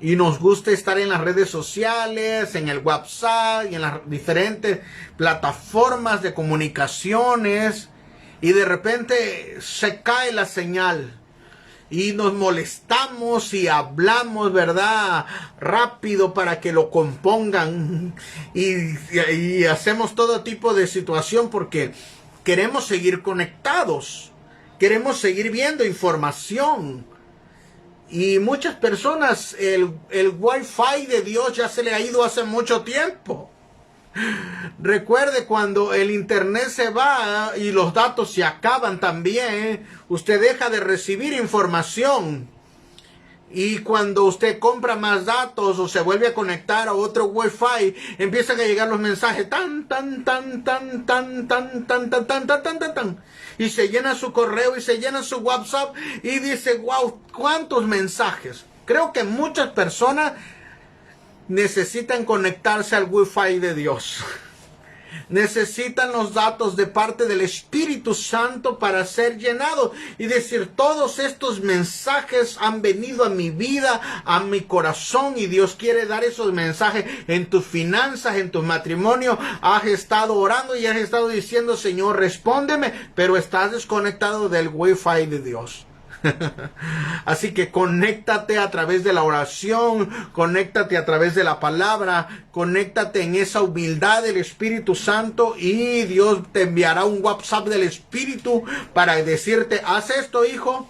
y nos gusta estar en las redes sociales, en el WhatsApp y en las diferentes plataformas de comunicaciones, y de repente se cae la señal y nos molestamos y hablamos, ¿verdad? Rápido para que lo compongan, y hacemos todo tipo de situación porque queremos seguir conectados, queremos seguir viendo información. Y muchas personas el Wi-Fi de Dios ya se le ha ido hace mucho tiempo. Recuerde, cuando el internet se va y los datos se acaban también, usted deja de recibir información. Y cuando usted compra más datos o se vuelve a conectar a otro Wi-Fi, empiezan a llegar los mensajes tan, y se llena su correo y se llena su WhatsApp y dice, wow, cuántos mensajes. Creo que muchas personas necesitan conectarse al Wi-Fi de Dios. Necesitan los datos de parte del Espíritu Santo para ser llenados y decir, todos estos mensajes han venido a mi vida, a mi corazón, y Dios quiere dar esos mensajes en tus finanzas, en tu matrimonio. Has estado orando y has estado diciendo, Señor, respóndeme, pero estás desconectado del Wi-Fi de Dios. Así que conéctate a través de la oración, conéctate a través de la palabra, conéctate en esa humildad del Espíritu Santo, y Dios te enviará un WhatsApp del Espíritu para decirte, haz esto, hijo.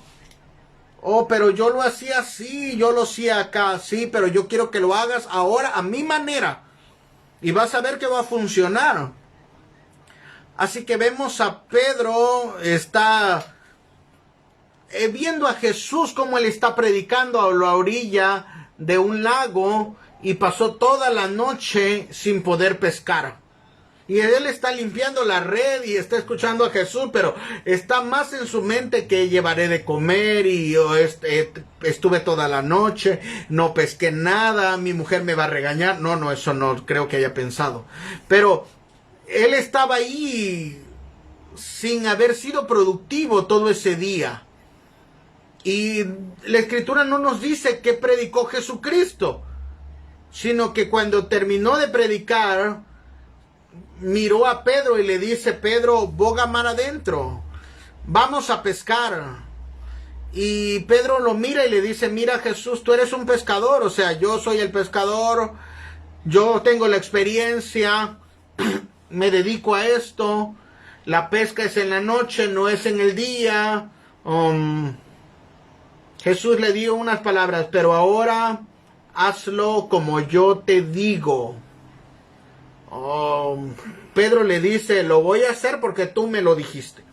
Oh, pero yo lo hacía así, yo lo hacía acá, sí, pero yo quiero que lo hagas ahora a mi manera, y vas a ver que va a funcionar. Así que vemos a Pedro, está viendo a Jesús como él está predicando a la orilla de un lago, y pasó toda la noche sin poder pescar. Y él está limpiando la red y está escuchando a Jesús, pero está más en su mente que llevaré de comer, y yo estuve toda la noche, no pesqué nada, mi mujer me va a regañar. No, eso no creo que haya pensado. Pero él estaba ahí sin haber sido productivo todo ese día. Y la Escritura no nos dice qué predicó Jesucristo, sino que cuando terminó de predicar, miró a Pedro y le dice, Pedro, boga mar adentro, vamos a pescar. Y Pedro lo mira y le dice, mira, Jesús, tú eres un pescador, o sea, yo soy el pescador, yo tengo la experiencia, me dedico a esto, la pesca es en la noche, no es en el día. Jesús le dio unas palabras, pero ahora hazlo como yo te digo. Pedro le dice, lo voy a hacer porque tú me lo dijiste.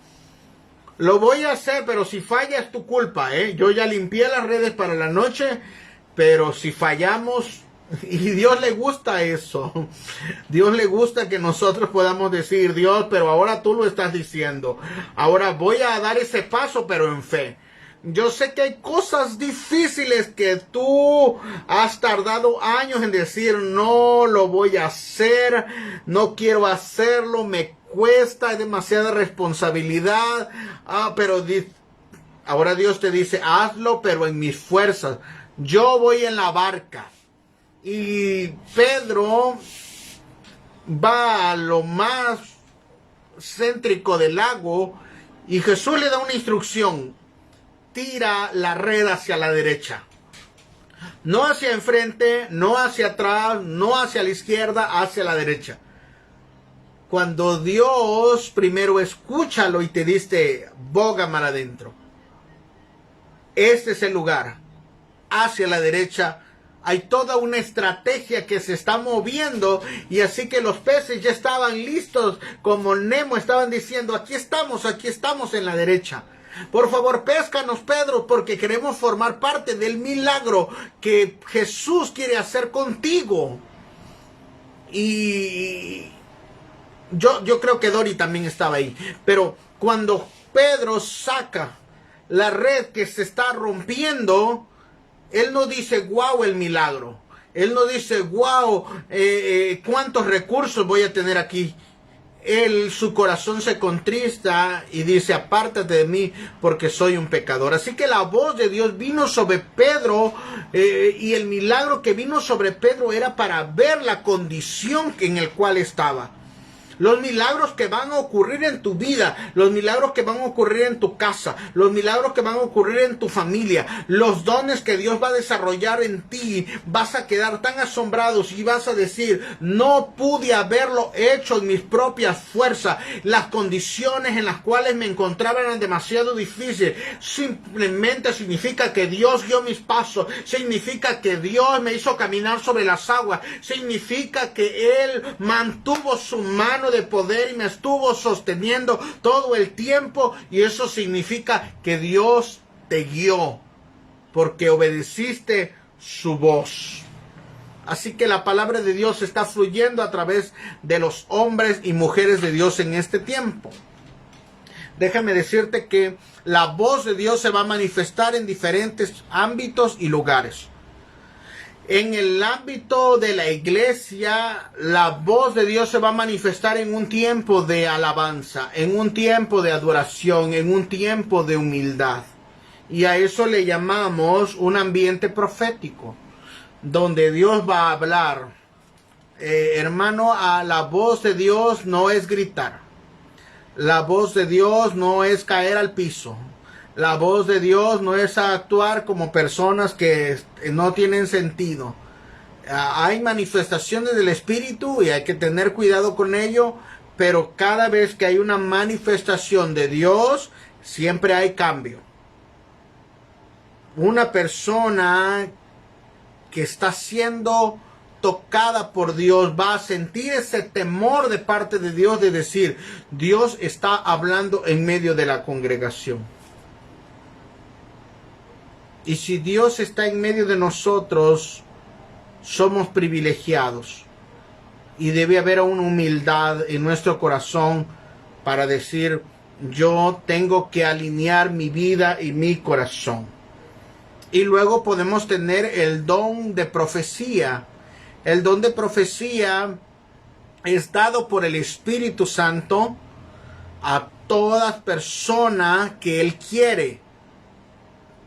Lo voy a hacer, pero si falla es tu culpa, Yo ya limpié las redes para la noche, pero si fallamos, y Dios le gusta eso. Dios le gusta que nosotros podamos decir, Dios, pero ahora tú lo estás diciendo. Ahora voy a dar ese paso, pero en fe. Yo sé que hay cosas difíciles que tú has tardado años en decir, no lo voy a hacer, no quiero hacerlo, me cuesta, es demasiada responsabilidad. Pero ahora Dios te dice, hazlo, pero en mis fuerzas. Yo voy en la barca. Y Pedro va a lo más céntrico del lago, y Jesús le da una instrucción. Tira la red hacia la derecha, no hacia enfrente, no hacia atrás, no hacia la izquierda, hacia la derecha. Cuando Dios primero escúchalo y te dice, boga mar adentro, este es el lugar, hacia la derecha, hay toda una estrategia que se está moviendo, y así que los peces ya estaban listos, como Nemo, estaban diciendo, aquí estamos en la derecha. Por favor, péscanos, Pedro, porque queremos formar parte del milagro que Jesús quiere hacer contigo. Y yo creo que Dori también estaba ahí. Pero cuando Pedro saca la red que se está rompiendo, él no dice, wow, el milagro. Él no dice, wow, cuántos recursos voy a tener aquí. su corazón se contrista y dice, apártate de mí porque soy un pecador. Así que la voz de Dios vino sobre Pedro, y el milagro que vino sobre Pedro era para ver la condición en la cual estaba. Los milagros que van a ocurrir en tu vida, los milagros que van a ocurrir en tu casa, los milagros que van a ocurrir en tu familia, los dones que Dios va a desarrollar en ti, vas a quedar tan asombrados y vas a decir, no pude haberlo hecho en mis propias fuerzas. Las condiciones en las cuales me encontraba eran demasiado difíciles. Simplemente significa que Dios guió mis pasos, significa que Dios me hizo caminar sobre las aguas, significa que Él mantuvo su mano de poder y me estuvo sosteniendo todo el tiempo, y eso significa que Dios te guió porque obedeciste su voz. Así que la palabra de Dios está fluyendo a través de los hombres y mujeres de Dios en este tiempo. Déjame decirte que la voz de Dios se va a manifestar en diferentes ámbitos y lugares. En el ámbito de la iglesia, la voz de Dios se va a manifestar en un tiempo de alabanza, en un tiempo de adoración, en un tiempo de humildad. Y a eso le llamamos un ambiente profético, donde Dios va a hablar. Hermano, a la voz de Dios no es gritar. La voz de Dios no es caer al piso. La voz de Dios no es actuar como personas que no tienen sentido. Hay manifestaciones del Espíritu y hay que tener cuidado con ello, pero cada vez que hay una manifestación de Dios, siempre hay cambio. Una persona que está siendo tocada por Dios va a sentir ese temor de parte de Dios de decir, Dios está hablando en medio de la congregación. Y si Dios está en medio de nosotros, somos privilegiados. Y debe haber una humildad en nuestro corazón para decir, yo tengo que alinear mi vida y mi corazón. Y luego podemos tener el don de profecía. El don de profecía es dado por el Espíritu Santo a toda persona que Él quiere.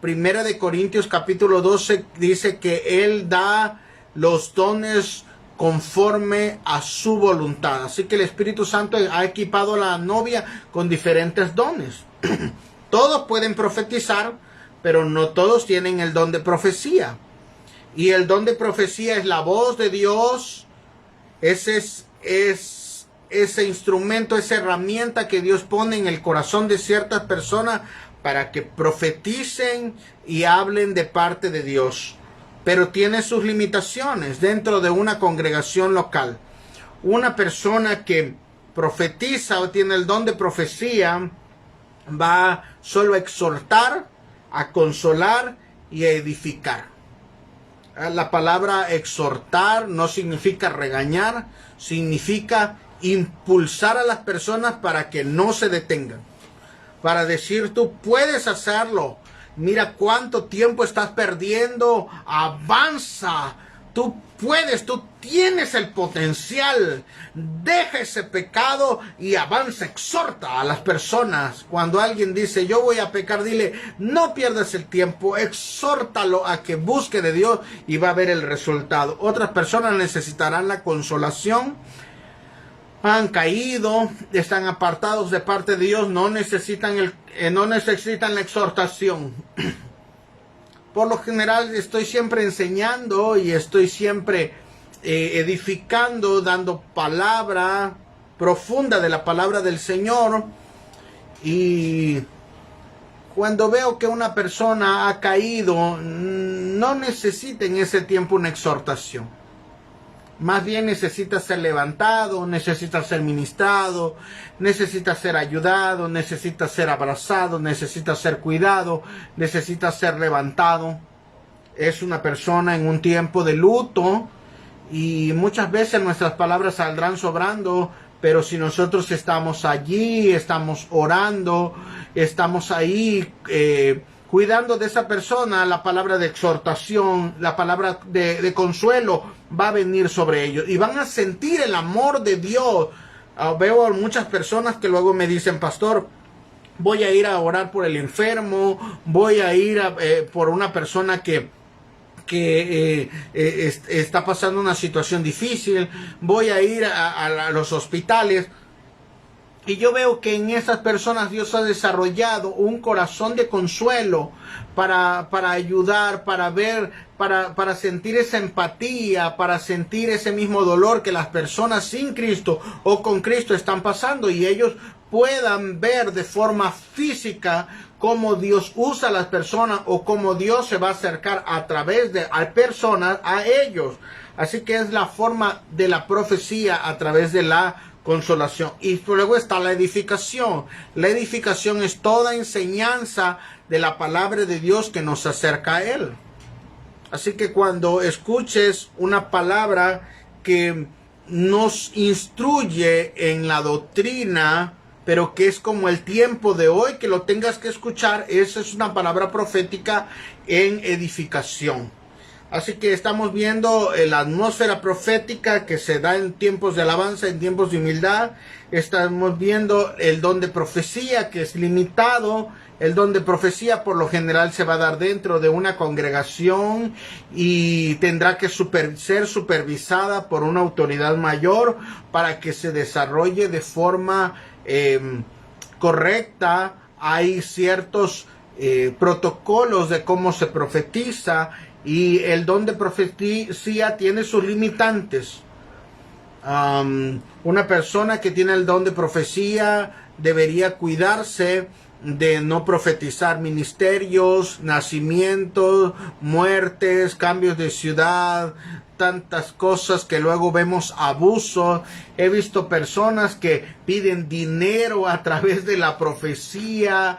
Primera de Corintios capítulo 12 dice que Él da los dones conforme a su voluntad. Así que el Espíritu Santo ha equipado a la novia con diferentes dones. Todos pueden profetizar, pero no todos tienen el don de profecía. Y el don de profecía es la voz de Dios. Ese es ese instrumento, esa herramienta que Dios pone en el corazón de ciertas personas para que profeticen y hablen de parte de Dios. Pero tiene sus limitaciones dentro de una congregación local. Una persona que profetiza o tiene el don de profecía va solo a exhortar, a consolar y a edificar. La palabra exhortar no significa regañar, significa impulsar a las personas para que no se detengan. Para decir, tú puedes hacerlo. Mira cuánto tiempo estás perdiendo. Avanza. Tú puedes, tú tienes el potencial. Deja ese pecado y avanza. Exhorta a las personas. Cuando alguien dice, yo voy a pecar, dile, no pierdas el tiempo. Exhórtalo a que busque de Dios y va a ver el resultado. Otras personas necesitarán la consolación. Han caído, están apartados de parte de Dios, no necesitan la exhortación. Por lo general estoy siempre enseñando y estoy siempre edificando, dando palabra profunda de la palabra del Señor. Y cuando veo que una persona ha caído, no necesita en ese tiempo una exhortación. Más bien necesita ser levantado, necesita ser ministrado, necesita ser ayudado, necesita ser abrazado, necesita ser cuidado, necesita ser levantado. Es una persona en un tiempo de luto y muchas veces nuestras palabras saldrán sobrando, pero si nosotros estamos allí, estamos orando, estamos ahí cuidando de esa persona, la palabra de exhortación, la palabra de consuelo va a venir sobre ellos y van a sentir el amor de Dios Veo a muchas personas que luego me dicen, pastor, voy a ir a orar por el enfermo, voy a ir por una persona que está pasando una situación difícil, voy a ir a los hospitales. Y yo veo que en esas personas Dios ha desarrollado un corazón de consuelo para ayudar, para ver, para sentir esa empatía, para sentir ese mismo dolor que las personas sin Cristo o con Cristo están pasando, y ellos puedan ver de forma física cómo Dios usa a las personas o cómo Dios se va a acercar a través de personas a ellos. Así que es la forma de la profecía a través de la consolación. Y luego está la edificación. La edificación es toda enseñanza de la palabra de Dios que nos acerca a Él. Así que cuando escuches una palabra que nos instruye en la doctrina, pero que es como el tiempo de hoy, que lo tengas que escuchar, esa es una palabra profética en edificación. Así que estamos viendo la atmósfera profética que se da en tiempos de alabanza, en tiempos de humildad. Estamos viendo el don de profecía, que es limitado. El don de profecía por lo general se va a dar dentro de una congregación y tendrá que ser supervisada por una autoridad mayor para que se desarrolle de forma correcta. Hay ciertos protocolos de cómo se profetiza, y el don de profecía tiene sus limitantes. Una persona que tiene el don de profecía debería cuidarse de no profetizar ministerios, nacimientos, muertes, cambios de ciudad, tantas cosas que luego vemos abuso. He visto personas que piden dinero a través de la profecía,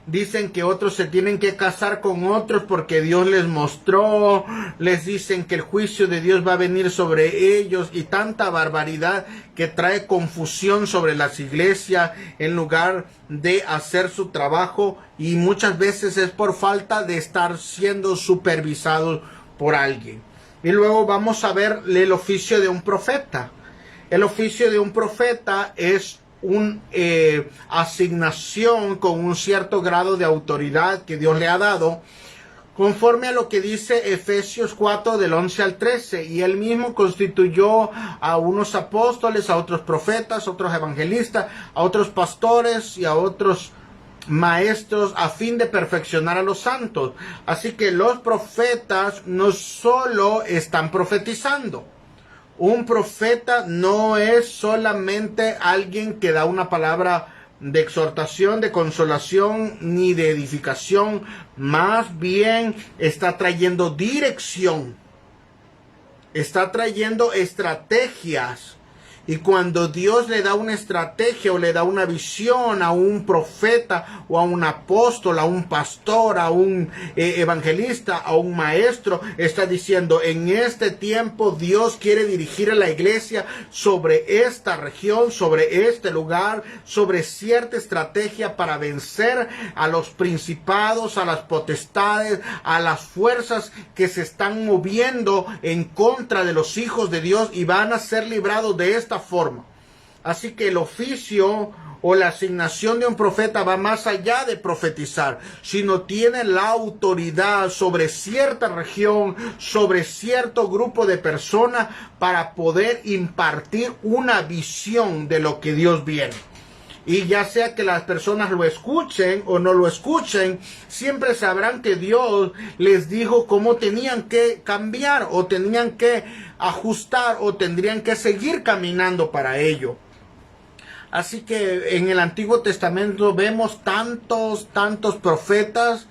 dicen que otros se tienen que casar con otros porque Dios les mostró, les dicen que el juicio de Dios va a venir sobre ellos, y tanta barbaridad que trae confusión sobre las iglesias en lugar de hacer su trabajo, y muchas veces es por falta de estar siendo supervisados por alguien. Y luego vamos a ver el oficio de un profeta. El oficio de un profeta es una asignación con un cierto grado de autoridad que Dios le ha dado, conforme a lo que dice Efesios 4 del 11 al 13. Y él mismo constituyó a unos apóstoles, a otros profetas, a otros evangelistas, a otros pastores y a otros maestros a fin de perfeccionar a los santos. Así que los profetas no solo están profetizando. Un profeta no es solamente alguien que da una palabra de exhortación, de consolación, ni de edificación. Más bien está trayendo dirección, está trayendo estrategias. Y cuando Dios le da una estrategia o le da una visión a un profeta o a un apóstol, a un pastor, a un evangelista, a un maestro, está diciendo: en este tiempo Dios quiere dirigir a la iglesia sobre esta región, sobre este lugar, sobre cierta estrategia para vencer a los principados, a las potestades, a las fuerzas que se están moviendo en contra de los hijos de Dios, y van a ser librados de esta forma. Así que el oficio o la asignación de un profeta va más allá de profetizar, sino tiene la autoridad sobre cierta región, sobre cierto grupo de personas, para poder impartir una visión de lo que Dios viene. Y ya sea que las personas lo escuchen o no lo escuchen, siempre sabrán que Dios les dijo cómo tenían que cambiar, o tenían que ajustar, o tendrían que seguir caminando para ello. Así que en el Antiguo Testamento vemos tantos profetas.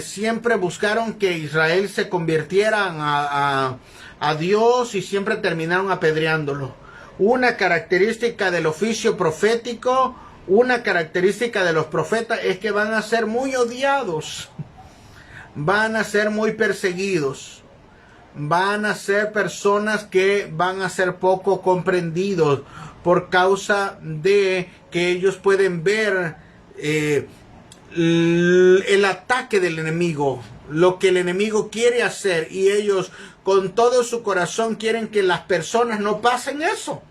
Siempre buscaron que Israel se convirtiera a Dios, y siempre terminaron apedreándolo. Una característica del oficio profético, una característica de los profetas, es que van a ser muy odiados, van a ser muy perseguidos, van a ser personas que van a ser poco comprendidos por causa de que ellos pueden ver el ataque del enemigo, lo que el enemigo quiere hacer, y ellos con todo su corazón quieren que las personas no pasen eso.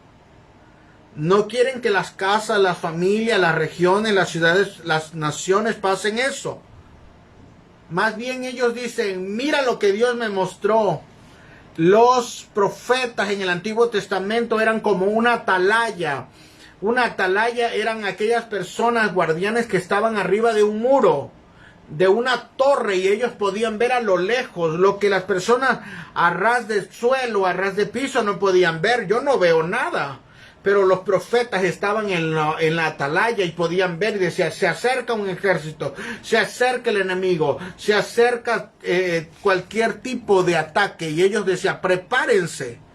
No quieren que las casas, las familias, las regiones, las ciudades, las naciones pasen eso. Más bien ellos dicen, mira lo que Dios me mostró. Los profetas en el Antiguo Testamento eran como una atalaya. Una atalaya eran aquellas personas guardianes que estaban arriba de un muro, de una torre, y ellos podían ver a lo lejos lo que las personas a ras de suelo, a ras de piso no podían ver. Yo no veo nada, pero los profetas estaban en la atalaya y podían ver y decían, se acerca un ejército, se acerca el enemigo, se acerca cualquier tipo de ataque, y ellos decían, prepárense.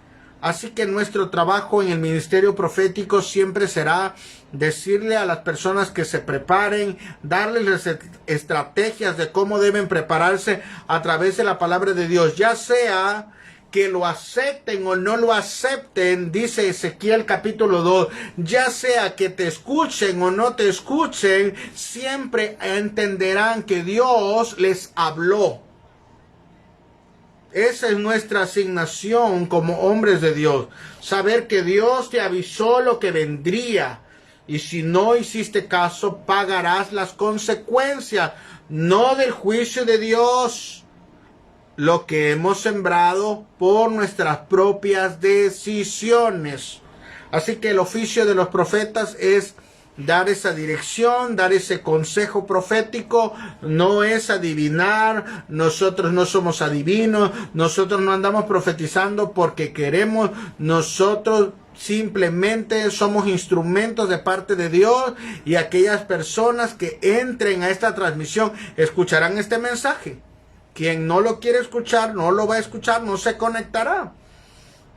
Así que nuestro trabajo en el ministerio profético siempre será decirle a las personas que se preparen, darles las estrategias de cómo deben prepararse a través de la palabra de Dios, ya sea que lo acepten o no lo acepten, dice Ezequiel capítulo 2, ya sea que te escuchen o no te escuchen, siempre entenderán que Dios les habló. Esa es nuestra asignación como hombres de Dios. Saber que Dios te avisó lo que vendría. Y si no hiciste caso, pagarás las consecuencias. No del juicio de Dios. Lo que hemos sembrado por nuestras propias decisiones. Así que el oficio de los profetas es dar esa dirección, dar ese consejo profético. No es adivinar. Nosotros no somos adivinos. Nosotros no andamos profetizando porque queremos. Nosotros simplemente somos instrumentos de parte de Dios, y aquellas personas que entren a esta transmisión escucharán este mensaje. Quien no lo quiere escuchar, no lo va a escuchar, no se conectará.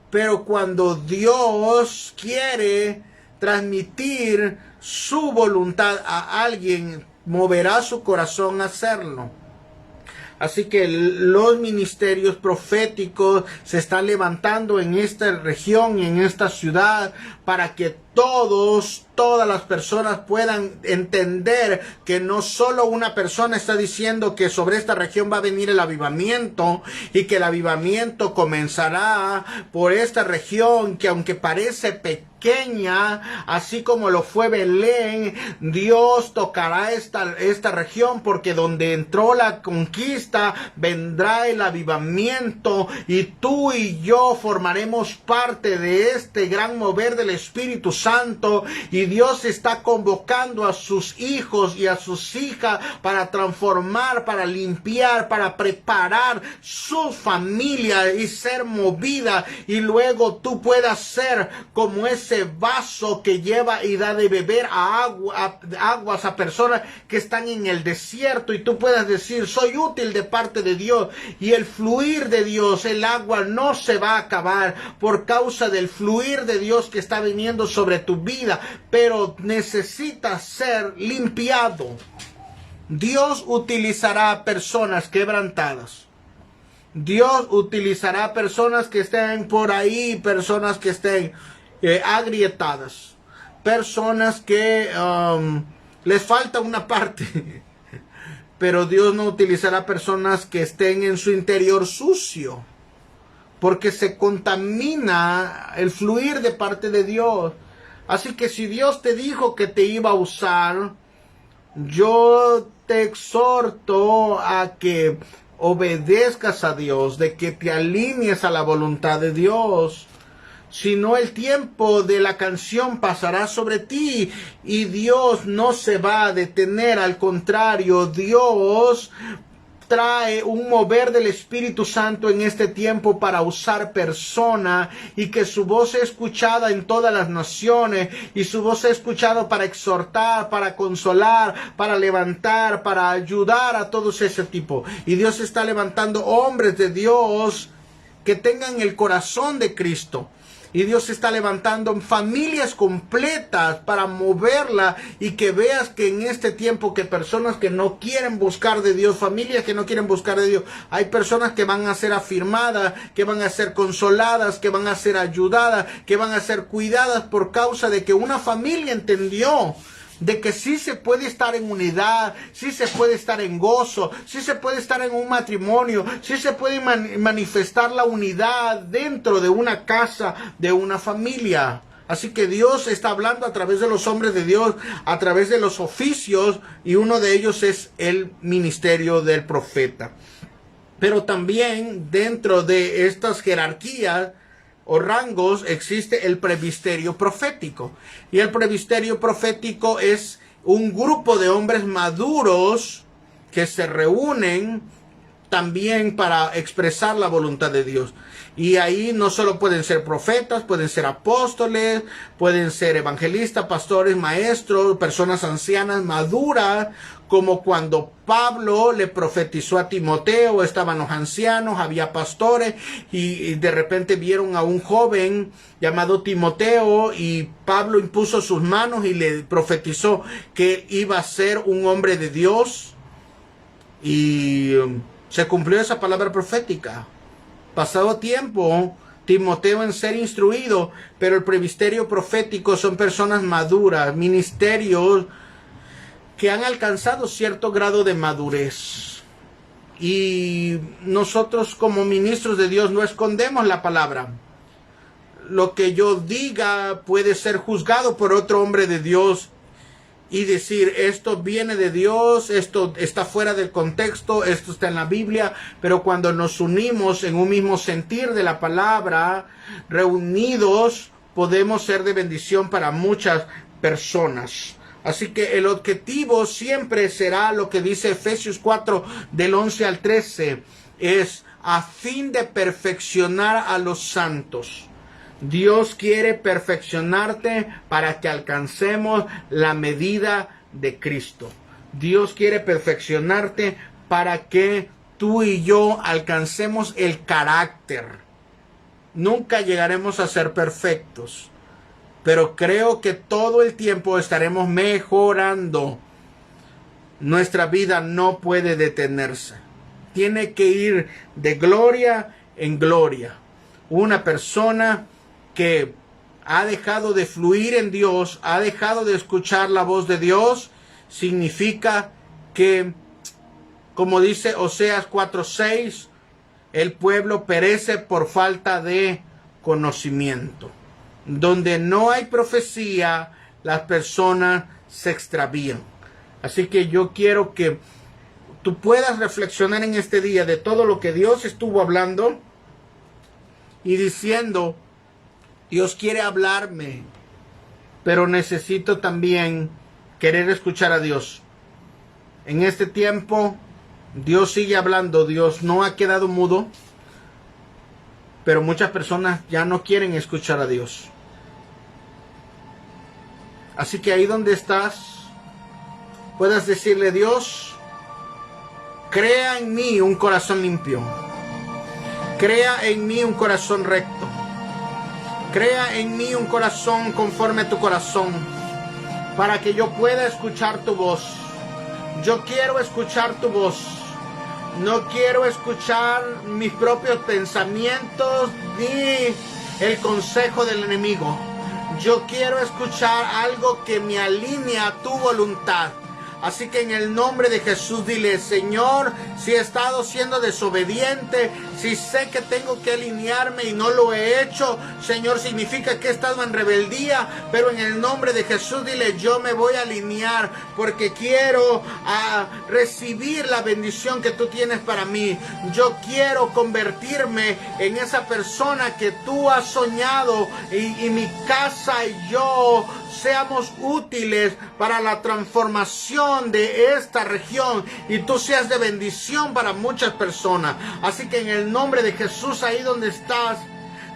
Pero cuando Dios quiere transmitir su voluntad a alguien, moverá su corazón a hacerlo. Así que los ministerios proféticos se están levantando en esta región y en esta ciudad para que todas las personas puedan entender que no solo una persona está diciendo que sobre esta región va a venir el avivamiento, y que el avivamiento comenzará por esta región que, aunque parece pequeña, así como lo fue Belén, Dios tocará esta región, porque donde entró la conquista vendrá el avivamiento, y tú y yo formaremos parte de este gran mover del Espíritu Santo. Y Dios está convocando a sus hijos y a sus hijas para transformar, para limpiar, para preparar su familia y ser movida, y luego tú puedas ser como ese vaso que lleva y da de beber aguas a personas que están en el desierto, y tú puedas decir, soy útil de parte de Dios, y el fluir de Dios, el agua no se va a acabar por causa del fluir de Dios que está viniendo sobre tu vida, pero necesitas ser limpiado. Dios utilizará personas quebrantadas. Dios utilizará personas que estén por ahí, personas que estén agrietadas, personas que les falta una parte. Pero Dios no utilizará personas que estén en su interior sucio, porque se contamina el fluir de parte de Dios. Así que si Dios te dijo que te iba a usar, yo te exhorto a que obedezcas a Dios, de que te alinees a la voluntad de Dios. Si no, el tiempo de la canción pasará sobre ti, y Dios no se va a detener. Al contrario, Dios trae un mover del Espíritu Santo en este tiempo para usar personas, y que su voz sea escuchada en todas las naciones, y su voz sea escuchada para exhortar, para consolar, para levantar, para ayudar a todos ese tipo. Y Dios está levantando hombres de Dios que tengan el corazón de Cristo. Y Dios está levantando familias completas para moverla, y que veas que en este tiempo que personas que no quieren buscar de Dios, familias que no quieren buscar de Dios, hay personas que van a ser afirmadas, que van a ser consoladas, que van a ser ayudadas, que van a ser cuidadas por causa de que una familia entendió de que sí se puede estar en unidad, sí se puede estar en gozo, sí se puede estar en un matrimonio, sí se puede manifestar la unidad dentro de una casa, de una familia. Así que Dios está hablando a través de los hombres de Dios, a través de los oficios, y uno de ellos es el ministerio del profeta. Pero también dentro de estas jerarquías o rangos existe el presbiterio profético. Y el presbiterio profético es un grupo de hombres maduros que se reúnen también para expresar la voluntad de Dios. Y ahí no solo pueden ser profetas, pueden ser apóstoles, pueden ser evangelistas, pastores, maestros, personas ancianas, maduras, como cuando Pablo le profetizó a Timoteo. Estaban los ancianos, había pastores, y de repente vieron a un joven llamado Timoteo, y Pablo impuso sus manos y le profetizó que iba a ser un hombre de Dios, y se cumplió esa palabra profética. Pasado tiempo, Timoteo en ser instruido, pero el presbiterio profético son personas maduras, ministerios que han alcanzado cierto grado de madurez. Y nosotros como ministros de Dios no escondemos la palabra. Lo que yo diga puede ser juzgado por otro hombre de Dios y decir, esto viene de Dios, esto está fuera del contexto, esto está en la Biblia. Pero cuando nos unimos en un mismo sentir de la palabra, reunidos, podemos ser de bendición para muchas personas. Así que el objetivo siempre será lo que dice Efesios 4 del 11 al 13, es a fin de perfeccionar a los santos. Dios quiere perfeccionarte para que alcancemos la medida de Cristo. Dios quiere perfeccionarte para que tú y yo alcancemos el carácter. Nunca llegaremos a ser perfectos, pero creo que todo el tiempo estaremos mejorando. Nuestra vida no puede detenerse. Tiene que ir de gloria en gloria. Una persona que ha dejado de fluir en Dios, ha dejado de escuchar la voz de Dios, significa que, como dice Oseas 4:6, el pueblo perece por falta de conocimiento. Donde no hay profecía, las personas se extravían. Así que yo quiero que tú puedas reflexionar en este día de todo lo que Dios estuvo hablando y diciendo, Dios quiere hablarme, pero necesito también querer escuchar a Dios. En este tiempo, Dios sigue hablando, Dios no ha quedado mudo, pero muchas personas ya no quieren escuchar a Dios. Así que ahí donde estás, puedas decirle, Dios, crea en mí un corazón limpio. Crea en mí un corazón recto. Crea en mí un corazón conforme a tu corazón, para que yo pueda escuchar tu voz. Yo quiero escuchar tu voz. No quiero escuchar mis propios pensamientos ni el consejo del enemigo. Yo quiero escuchar algo que me alinea a tu voluntad. Así que en el nombre de Jesús dile, Señor, si he estado siendo desobediente, si sé que tengo que alinearme y no lo he hecho, Señor, significa que he estado en rebeldía, pero en el nombre de Jesús dile, yo me voy a alinear porque quiero recibir la bendición que tú tienes para mí. Yo quiero convertirme en esa persona que tú has soñado y mi casa y yo seamos útiles para la transformación de esta región y tú seas de bendición para muchas personas. Así que en el nombre de Jesús, ahí donde estás,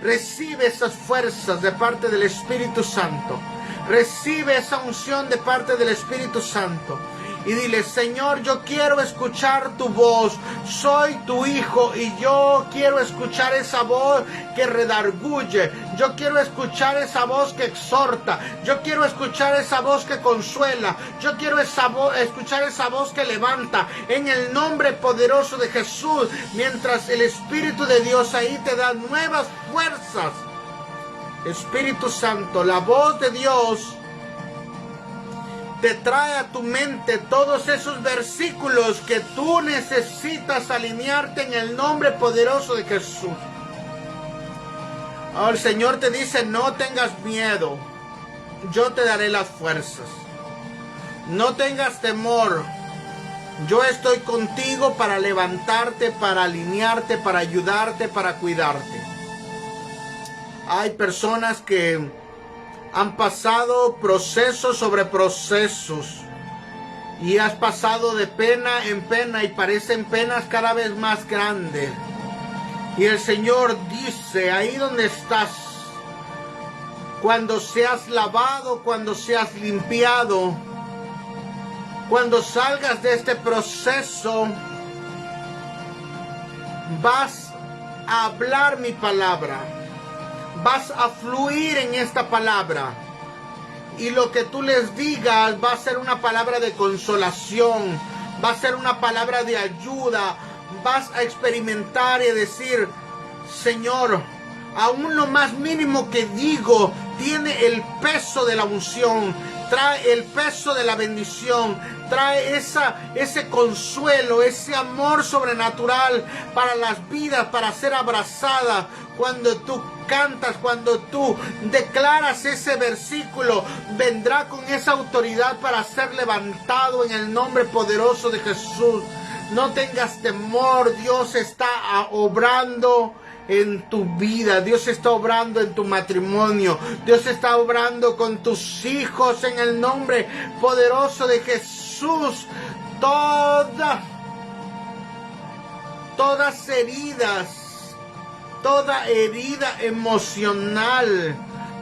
recibe esas fuerzas de parte del Espíritu Santo. Recibe esa unción de parte del Espíritu Santo. Y dile, Señor, yo quiero escuchar tu voz. Soy tu hijo y yo quiero escuchar esa voz que redarguye. Yo quiero escuchar esa voz que exhorta. Yo quiero escuchar esa voz que consuela. Yo quiero escuchar esa voz que levanta. En el nombre poderoso de Jesús. Mientras el Espíritu de Dios ahí te da nuevas fuerzas. Espíritu Santo, la voz de Dios te trae a tu mente todos esos versículos que tú necesitas alinearte en el nombre poderoso de Jesús. Oh, el Señor te dice, no tengas miedo. Yo te daré las fuerzas. No tengas temor. Yo estoy contigo para levantarte, para alinearte, para ayudarte, para cuidarte. Hay personas que han pasado procesos sobre procesos. Y has pasado de pena en pena y parecen penas cada vez más grandes. Y el Señor dice, ahí donde estás, cuando seas lavado, cuando seas limpiado, cuando salgas de este proceso, vas a hablar mi palabra, vas a fluir en esta palabra. Y lo que tú les digas va a ser una palabra de consolación, va a ser una palabra de ayuda. Vas a experimentar y decir, Señor, aún lo más mínimo que digo tiene el peso de la unción, trae el peso de la bendición, trae ese consuelo, ese amor sobrenatural para las vidas, para ser abrazada. Cuando tú cantas, cuando tú declaras ese versículo, vendrá con esa autoridad para ser levantado en el nombre poderoso de Jesús. No tengas temor, Dios está obrando en tu vida, Dios está obrando en tu matrimonio, Dios está obrando con tus hijos en el nombre poderoso de Jesús. Todas heridas, toda herida emocional,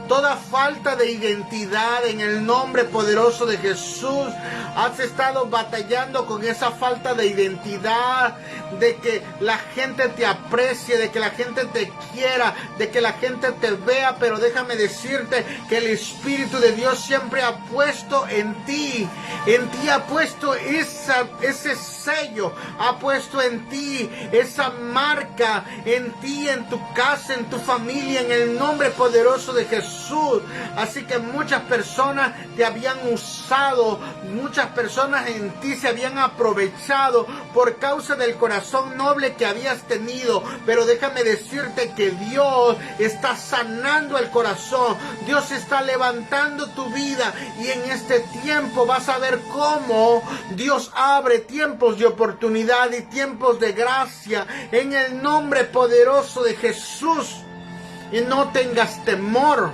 toda falta de identidad en el nombre poderoso de Jesús. Has estado batallando con esa falta de identidad, de que la gente te aprecie, de que la gente te quiera, de que la gente te vea. Pero déjame decirte que el Espíritu de Dios siempre ha puesto en ti ha puesto ese sello, ha puesto en ti esa marca, en ti, en tu casa, en tu familia, en el nombre poderoso de Jesús. Así que muchas personas te habían usado, muchas personas en ti se habían aprovechado por causa del corazón noble que habías tenido. Pero déjame decirte que Dios está sanando el corazón, Dios está levantando tu vida, y en este tiempo vas a ver cómo Dios abre tiempos de oportunidad y tiempos de gracia en el nombre poderoso de Jesús. Y no tengas temor.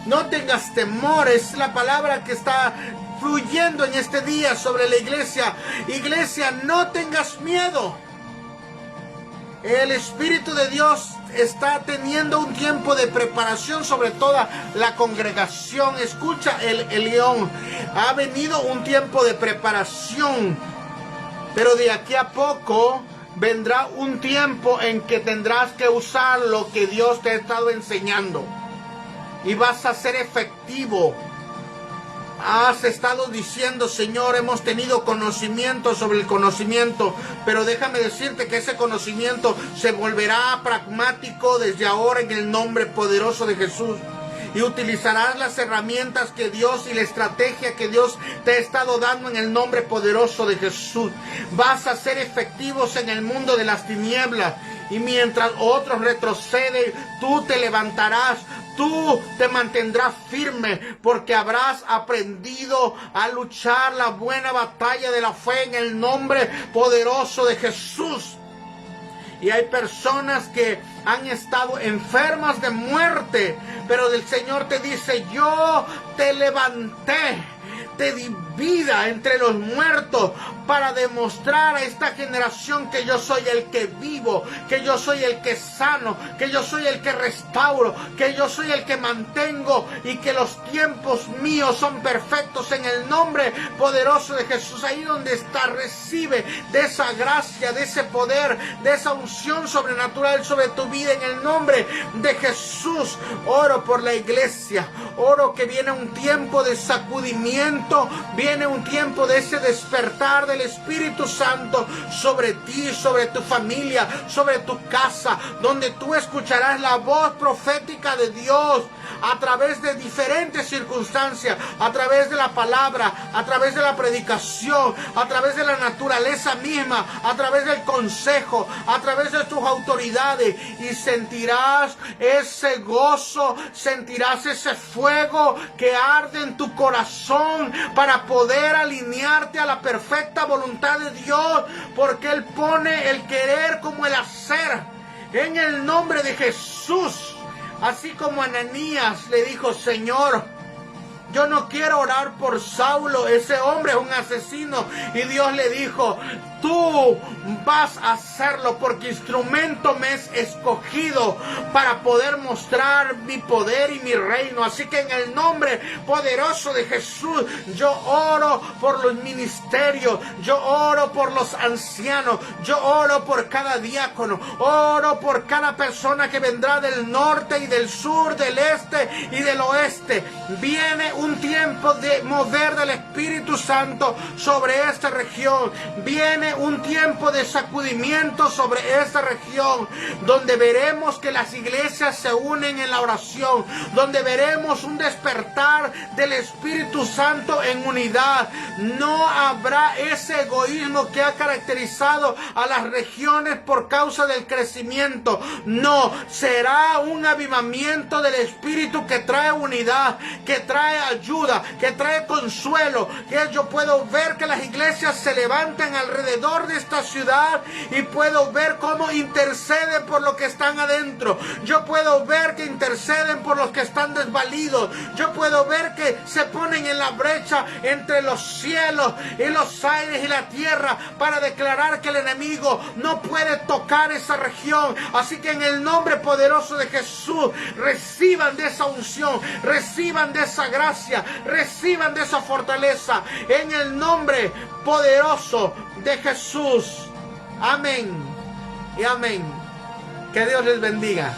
No tengas temor, es la palabra que está fluyendo en este día sobre la iglesia. Iglesia, no tengas miedo. El Espíritu de Dios está teniendo un tiempo de preparación sobre toda la congregación. Escucha, el león. Ha venido un tiempo de preparación, pero de aquí a poco vendrá un tiempo en que tendrás que usar lo que Dios te ha estado enseñando. Y vas a ser efectivo. Has estado diciendo, Señor, hemos tenido conocimiento sobre el conocimiento, pero déjame decirte que ese conocimiento se volverá pragmático desde ahora en el nombre poderoso de Jesús. Y utilizarás las herramientas que Dios y la estrategia que Dios te ha estado dando en el nombre poderoso de Jesús. Vas a ser efectivos en el mundo de las tinieblas. Y mientras otros retroceden, tú te levantarás. Tú te mantendrás firme, porque habrás aprendido a luchar la buena batalla de la fe en el nombre poderoso de Jesús. Y hay personas que han estado enfermas de muerte, pero el Señor te dice, yo te levanté, te di vida entre los muertos para demostrar a esta generación que yo soy el que vivo, que yo soy el que sano, que yo soy el que restauro, que yo soy el que mantengo, y que los tiempos míos son perfectos en el nombre poderoso de Jesús. Ahí donde está, recibe de esa gracia, de ese poder, de esa unción sobrenatural sobre tu vida en el nombre de Jesús. Oro por la iglesia, oro que viene un tiempo de sacudimiento, viene un tiempo de ese despertar del Espíritu Santo sobre ti, sobre tu familia, sobre tu casa, donde tú escucharás la voz profética de Dios a través de diferentes circunstancias, a través de la palabra, a través de la predicación, a través de la naturaleza misma, a través del consejo, a través de tus autoridades, y sentirás ese gozo, sentirás ese fuego que arde en tu corazón para poder alinearte a la perfecta voluntad de Dios, porque Él pone el querer como el hacer en el nombre de Jesús. Así como Ananías le dijo: Señor, yo no quiero orar por Saulo, ese hombre es un asesino. Y Dios le dijo: tú vas a hacerlo, porque instrumento me es escogido para poder mostrar mi poder y mi reino. Así que en el nombre poderoso de Jesús, yo oro por los ministerios, yo oro por los ancianos, yo oro por cada diácono, oro por cada persona que vendrá del norte y del sur, del este y del oeste. Viene un tiempo de mover del Espíritu Santo sobre esta región. Viene un tiempo de sacudimiento sobre esta región, donde veremos que las iglesias se unen en la oración, donde veremos un despertar del Espíritu Santo en unidad. No habrá ese egoísmo que ha caracterizado a las regiones por causa del crecimiento. No, será un avivamiento del Espíritu que trae unidad, que trae ayuda, que trae consuelo. Que yo puedo ver que las iglesias se levantan alrededor de esta ciudad, y puedo ver cómo interceden por los que están adentro. Yo puedo ver que interceden por los que están desvalidos. Yo puedo ver que se ponen en la brecha entre los cielos y los aires y la tierra para declarar que el enemigo no puede tocar esa región. Así que en el nombre poderoso de Jesús, reciban de esa unción, reciban de esa gracia, reciban de esa fortaleza, en el nombre poderoso de Jesús. Amén y amén. Que Dios les bendiga.